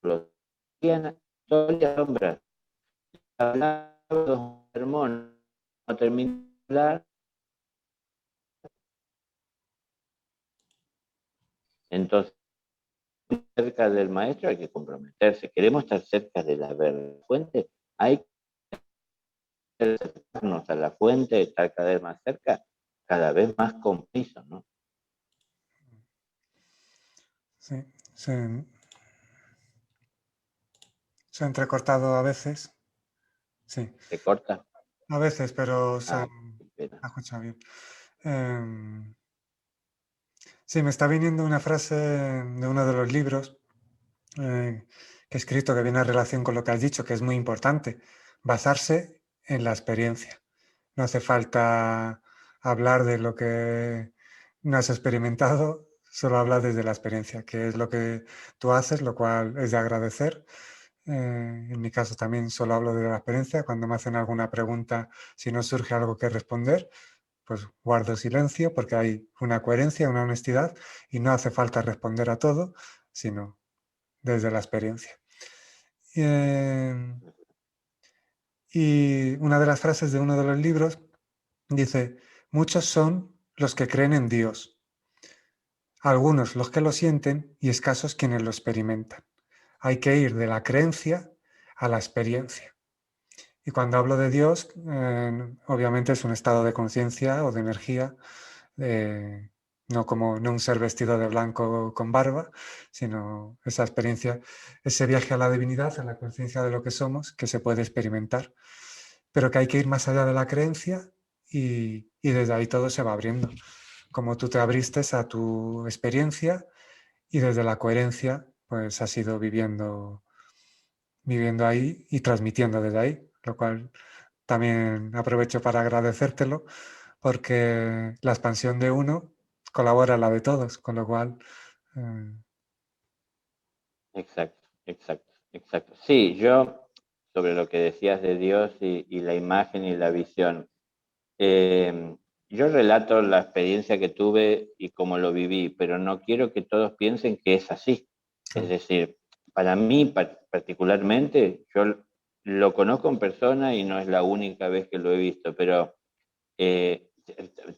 Sol y sombra. Hablaba de un sermón, no terminé de hablar. Entonces, cerca del maestro hay que comprometerse. Queremos estar cerca de la fuente, hay que acercarnos a la fuente, estar cada vez más cerca, cada vez más compromiso, ¿no? Sí, se ha entrecortado a veces. Sí, ¿Se corta? a veces, pero se ha Qué pena. escuchado bien. Sí, me está viniendo una frase de uno de los libros que he escrito que viene en relación con lo que has dicho, que es muy importante, basarse en la experiencia. No hace falta hablar de lo que no has experimentado, solo habla desde la experiencia, que es lo que tú haces, lo cual es de agradecer. En mi caso también solo hablo de la experiencia. Cuando me hacen alguna pregunta, si no surge algo que responder, pues guardo silencio porque hay una coherencia, una honestidad y no hace falta responder a todo, sino desde la experiencia. Y una de las frases de uno de los libros dice, muchos son los que creen en Dios, algunos los que lo sienten y escasos quienes lo experimentan. Hay que ir de la creencia a la experiencia. Y cuando hablo de Dios, obviamente es un estado de conciencia o de energía, no un ser vestido de blanco con barba, sino esa experiencia, ese viaje a la divinidad, a la conciencia de lo que somos, que se puede experimentar, pero que hay que ir más allá de la creencia y desde ahí todo se va abriendo. Como tú te abriste a tu experiencia y desde la coherencia, pues has ido viviendo viviendo ahí y transmitiendo desde ahí, lo cual también aprovecho para agradecértelo, porque la expansión de uno colabora a la de todos, con lo cual, eh, Exacto, exacto, exacto. Sí, yo, sobre lo que decías de Dios y la imagen y la visión, eh, yo relato la experiencia que tuve y cómo lo viví, pero no quiero que todos piensen que es así. Es claro, decir, para mí particularmente, yo lo conozco en persona y no es la única vez que lo he visto, pero eh,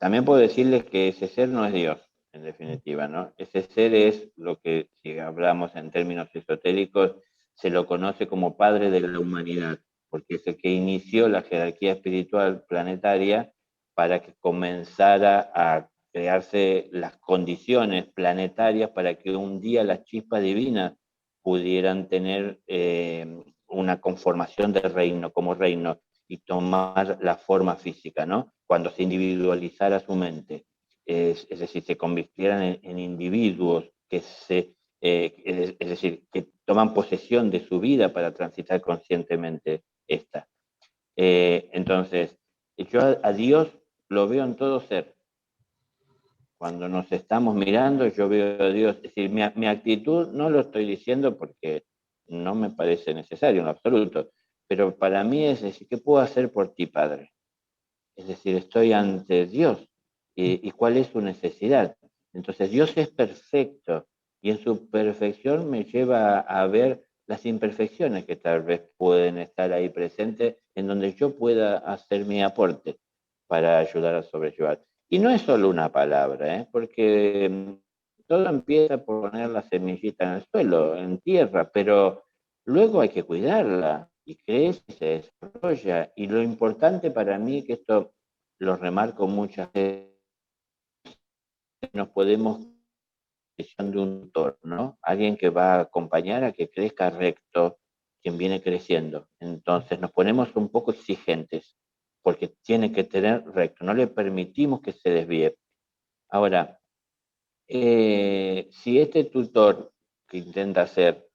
también puedo decirles que ese ser no es Dios, en definitiva, ¿no? Ese ser es lo que, si hablamos en términos esotéricos, se lo conoce como padre de la humanidad, porque es el que inició la jerarquía espiritual planetaria para que comenzara a crearse las condiciones planetarias para que un día las chispas divinas pudieran tener una conformación de reino como reino y tomar la forma física, ¿no? Cuando se individualizara su mente, es decir, se convirtieran en individuos que es decir, que toman posesión de su vida para transitar conscientemente esta. Entonces, yo a Dios lo veo en todo ser. Cuando nos estamos mirando, yo veo a Dios. Es decir, mi actitud no lo estoy diciendo porque no me parece necesario en absoluto, pero para mí es decir, ¿qué puedo hacer por ti, Padre? Es decir, estoy ante Dios y cuál es su necesidad. Entonces, Dios es perfecto y en su perfección me lleva a ver las imperfecciones que tal vez pueden estar ahí presentes en donde yo pueda hacer mi aporte para ayudar a sobrellevar. Y no es solo una palabra, porque todo empieza por poner la semillita en el suelo, en tierra, pero luego hay que cuidarla y crece, se desarrolla. Y lo importante para mí, que esto lo remarco muchas veces, nos podemos de un tutor, ¿no? Alguien que va a acompañar a que crezca recto quien viene creciendo. Entonces nos ponemos un poco exigentes porque tiene que tener recto, no le permitimos que se desvíe. Ahora, si este tutor que intenta hacer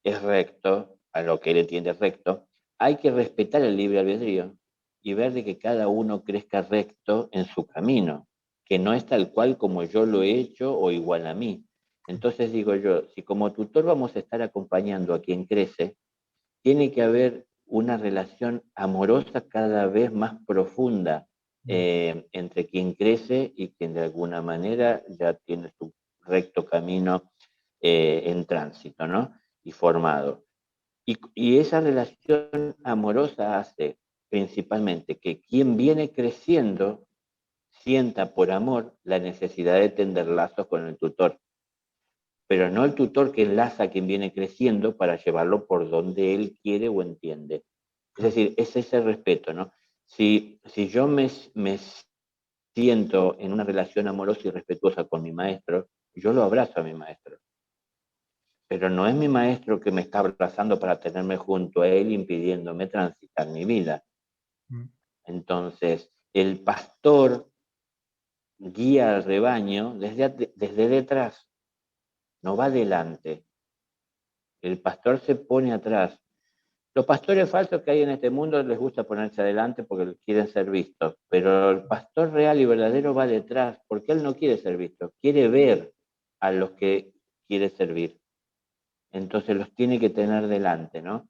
es recto, a lo que él entiende recto, hay que respetar el libre albedrío y ver de que cada uno crezca recto en su camino, que no es tal cual como yo lo he hecho o igual a mí. Entonces digo yo, si como tutor vamos a estar acompañando a quien crece, tiene que haber una relación amorosa cada vez más profunda entre quien crece y quien de alguna manera ya tiene su recto camino en tránsito, ¿no? Y formado. Y esa relación amorosa hace principalmente que quien viene creciendo sienta por amor la necesidad de tender lazos con el tutor, pero no el tutor que enlaza a quien viene creciendo para llevarlo por donde él quiere o entiende. Es claro, decir, es ese respeto, ¿no? Si yo me siento en una relación amorosa y respetuosa con mi maestro, yo lo abrazo a mi maestro, pero no es mi maestro que me está abrazando para tenerme junto a él, impidiéndome transitar mi vida. mm, Entonces, el pastor guía al rebaño desde detrás, no va adelante. El pastor se pone atrás. Los pastores falsos que hay en este mundo les gusta ponerse adelante porque quieren ser vistos, pero el pastor real y verdadero va detrás porque él no quiere ser visto, quiere ver a los que quiere servir. Entonces los tiene que tener delante, ¿no?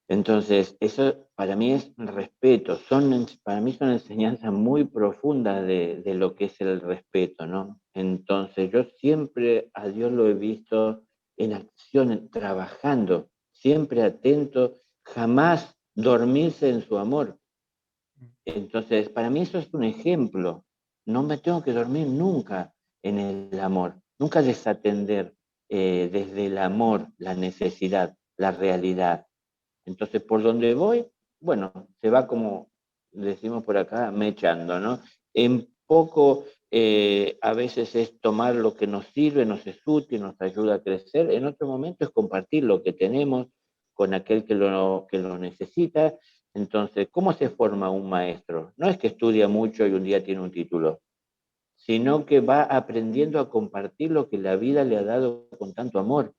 Entonces, eso para mí es respeto, para mí son enseñanzas muy profundas de lo que es el respeto, ¿no? Entonces, yo siempre a Dios lo he visto en acción, trabajando, siempre atento, jamás dormirse en su amor. Entonces, para mí eso es un ejemplo. No me tengo que dormir nunca en el amor, nunca desatender desde el amor la necesidad, la realidad. Entonces, por donde voy, bueno, se va como decimos por acá, mechando, ¿no? En poco, a veces es tomar lo que nos sirve, nos es útil, nos ayuda a crecer. En otro momento es compartir lo que tenemos con aquel que lo necesita. Entonces, ¿cómo se forma un maestro? No es que estudia mucho y un día tiene un título, sino que va aprendiendo a compartir lo que la vida le ha dado con tanto amor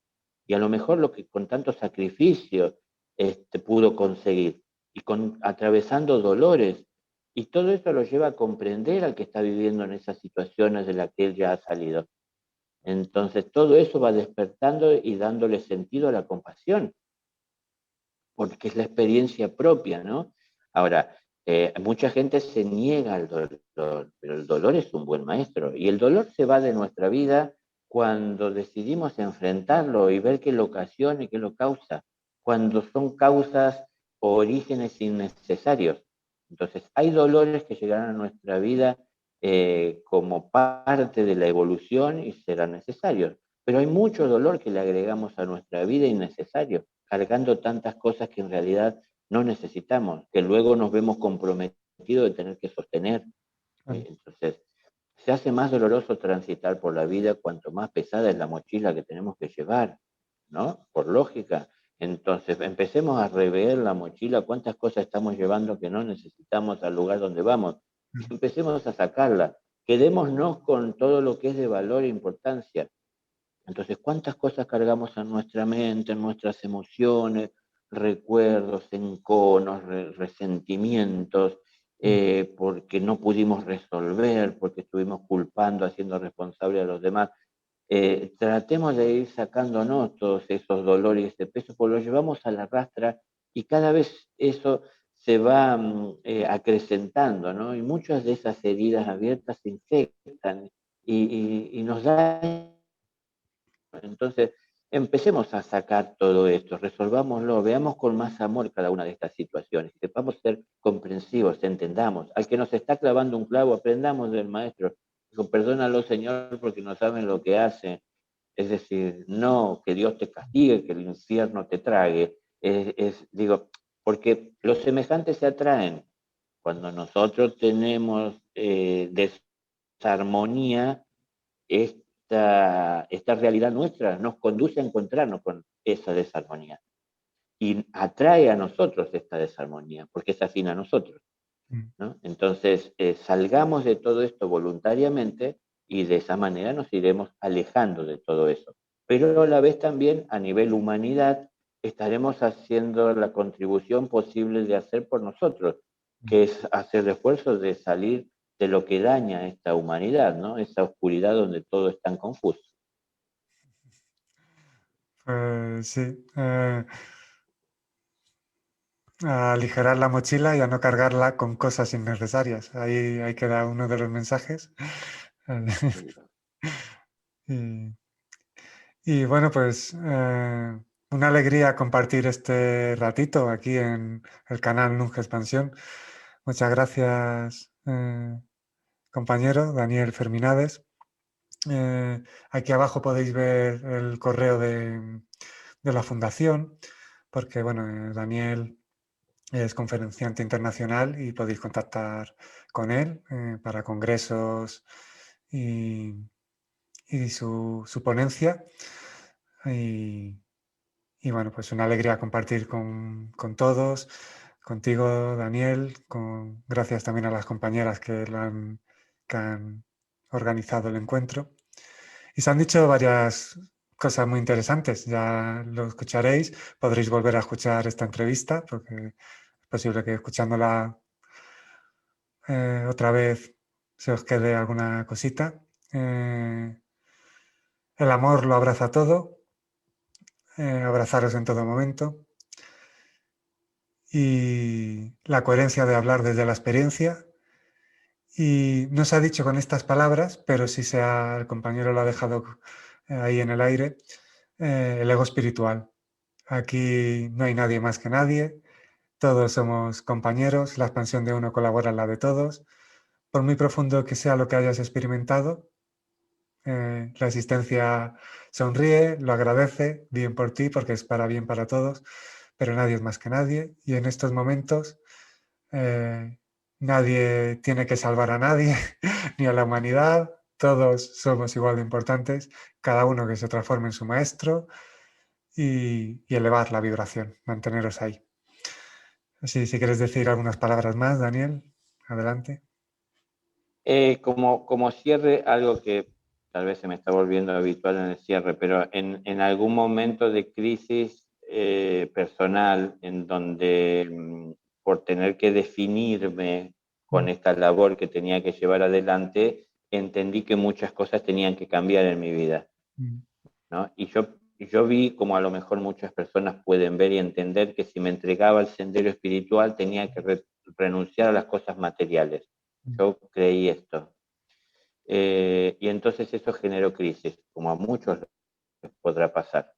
y a lo mejor lo que con tanto sacrificio pudo conseguir, y atravesando dolores. Y todo eso lo lleva a comprender al que está viviendo en esas situaciones de las que él ya ha salido. Entonces, todo eso va despertando y dándole sentido a la compasión, porque es la experiencia propia, ¿no? Ahora, mucha gente se niega al dolor, pero el dolor es un buen maestro, y el dolor se va de nuestra vida cuando decidimos enfrentarlo y ver qué lo ocasiona y qué lo causa, cuando son causas o orígenes innecesarios. Entonces, hay dolores que llegarán a nuestra vida como parte de la evolución y serán necesarios, pero hay mucho dolor que le agregamos a nuestra vida innecesario, cargando tantas cosas que en realidad no necesitamos, que luego nos vemos comprometidos de tener que sostener. Entonces, se hace más doloroso transitar por la vida cuanto más pesada es la mochila que tenemos que llevar, ¿no? Por lógica. Entonces, empecemos a rever la mochila, cuántas cosas estamos llevando que no necesitamos al lugar donde vamos, y empecemos a sacarla. Quedémonos con todo lo que es de valor e importancia. Entonces, ¿cuántas cosas cargamos en nuestra mente, en nuestras emociones, recuerdos, enconos, resentimientos, porque no pudimos resolver, porque estuvimos culpando, haciendo responsable a los demás? Tratemos de ir sacándonos todos esos dolores y ese peso, porque lo llevamos a la rastra y cada vez eso se va acrecentando, ¿no? Y muchas de esas heridas abiertas se infectan y nos dan. Entonces, empecemos a sacar todo esto, resolvámoslo, veamos con más amor cada una de estas situaciones, sepamos ser comprensivos, entendamos. Al que nos está clavando un clavo, aprendamos del maestro. Digo, perdónalo, Señor, porque no saben lo que hacen. Es decir, no que Dios te castigue, que el infierno te trague. Digo, porque los semejantes se atraen. Cuando nosotros tenemos desarmonía, esta realidad nuestra nos conduce a encontrarnos con esa desarmonía y atrae a nosotros esta desarmonía, porque es afín a nosotros, ¿no? Entonces, salgamos de todo esto voluntariamente y de esa manera nos iremos alejando de todo eso. Pero a la vez también a nivel humanidad estaremos haciendo la contribución posible de hacer por nosotros, que es hacer esfuerzos de salir de lo que daña a esta humanidad, ¿no? Esa oscuridad donde todo es tan confuso. Sí, a aligerar la mochila y a no cargarla con cosas innecesarias. Ahí queda uno de los mensajes. y, y bueno, pues una alegría compartir este ratito aquí en el canal Nunca Expansión. Muchas gracias, compañero Daniel Ferminades. Aquí abajo podéis ver el correo de la fundación, porque bueno, Daniel es conferenciante internacional y podéis contactar con él para congresos y, y su ponencia. Y bueno, pues una alegría compartir con todos, contigo, Daniel, gracias también a las compañeras que han organizado el encuentro. Y se han dicho varias cosas muy interesantes, ya lo escucharéis, podréis volver a escuchar esta entrevista, porque es posible que escuchándola otra vez se os quede alguna cosita. El amor lo abraza todo, abrazaros en todo momento. Y la coherencia de hablar desde la experiencia. Y no se ha dicho con estas palabras, pero sí el compañero lo ha dejado ahí en el aire, el ego espiritual. Aquí no hay nadie más que nadie, todos somos compañeros, la expansión de uno colabora en la de todos. Por muy profundo que sea lo que hayas experimentado, la existencia sonríe, lo agradece, bien por ti, porque es para bien para todos, pero nadie es más que nadie. Y en estos momentos nadie tiene que salvar a nadie, ni a la humanidad. Todos somos igual de importantes, cada uno que se transforme en su maestro y elevar la vibración, manteneros ahí. Así, si quieres decir algunas palabras más, Daniel, adelante. Como cierre, algo que tal vez se me está volviendo habitual en el cierre, pero en algún momento de crisis personal en donde por tener que definirme con esta labor que tenía que llevar adelante, entendí que muchas cosas tenían que cambiar en mi vida, ¿no? Y yo vi, como a lo mejor muchas personas pueden ver y entender, que si me entregaba al sendero espiritual tenía que renunciar a las cosas materiales. Yo creí esto. Y entonces eso generó crisis, como a muchos les podrá pasar.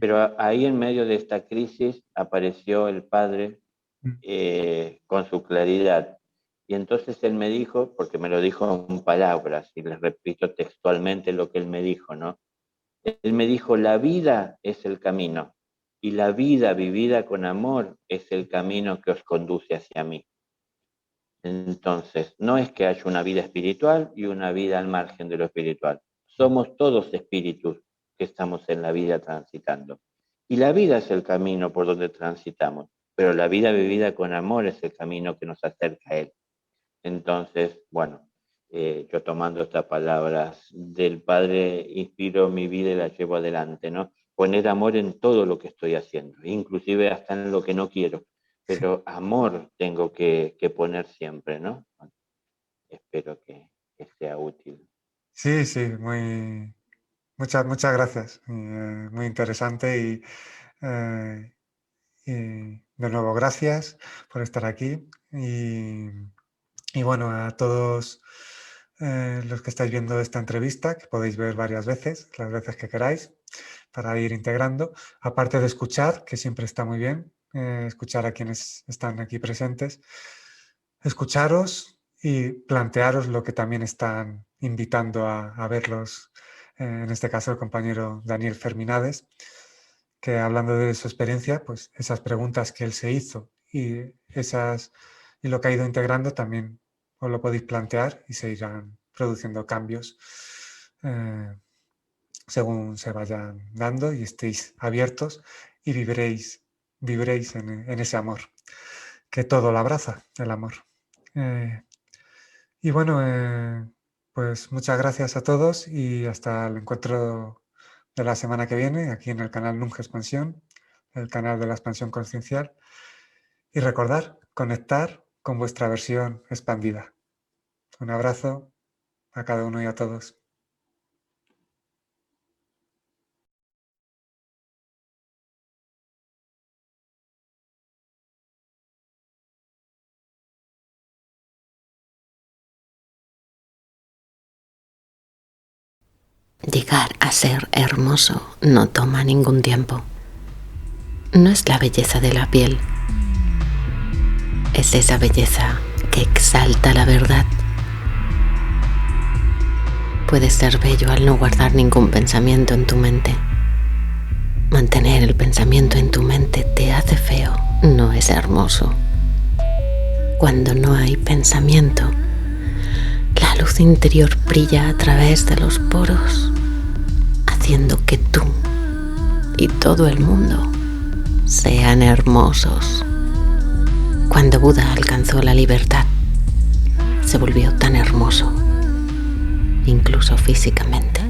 Pero ahí en medio de esta crisis apareció el Padre con su claridad. Y entonces él me dijo, porque me lo dijo en palabras, y les repito textualmente lo que él me dijo, ¿no? Él me dijo, la vida es el camino, y la vida vivida con amor es el camino que os conduce hacia mí. Entonces, no es que haya una vida espiritual y una vida al margen de lo espiritual. Somos todos espíritus que estamos en la vida transitando. Y la vida es el camino por donde transitamos, pero la vida vivida con amor es el camino que nos acerca a Él. Entonces, bueno, yo tomando estas palabras del Padre, inspiro mi vida y la llevo adelante, ¿no? Poner amor en todo lo que estoy haciendo, inclusive hasta en lo que no quiero, pero amor tengo que poner siempre, ¿no? Espero que sea útil. Sí, sí, muchas gracias. Muy interesante y de nuevo gracias por estar aquí y bueno, a todos los que estáis viendo esta entrevista, que podéis ver varias veces, las veces que queráis, para ir integrando, aparte de escuchar, que siempre está muy bien, escuchar a quienes están aquí presentes, escucharos y plantearos lo que también están invitando a verlos, en este caso el compañero Daniel Ferminades, que hablando de su experiencia, pues esas preguntas que él se hizo y lo que ha ido integrando también os lo podéis plantear y se irán produciendo cambios según se vayan dando y estéis abiertos y vibréis en ese amor, que todo lo abraza, el amor. Y bueno, pues muchas gracias a todos y hasta el encuentro de la semana que viene aquí en el canal Nunca Expansión, el canal de la expansión consciencial. Y recordar, conectar con vuestra versión expandida. Un abrazo a cada uno y a todos. Llegar a ser hermoso no toma ningún tiempo. No es la belleza de la piel, es esa belleza que exalta la verdad. Puedes ser bello al no guardar ningún pensamiento en tu mente. Mantener el pensamiento en tu mente te hace feo, no es hermoso. Cuando no hay pensamiento, la luz interior brilla a través de los poros, haciendo que tú y todo el mundo sean hermosos. Cuando Buda alcanzó la libertad, se volvió tan hermoso, incluso físicamente.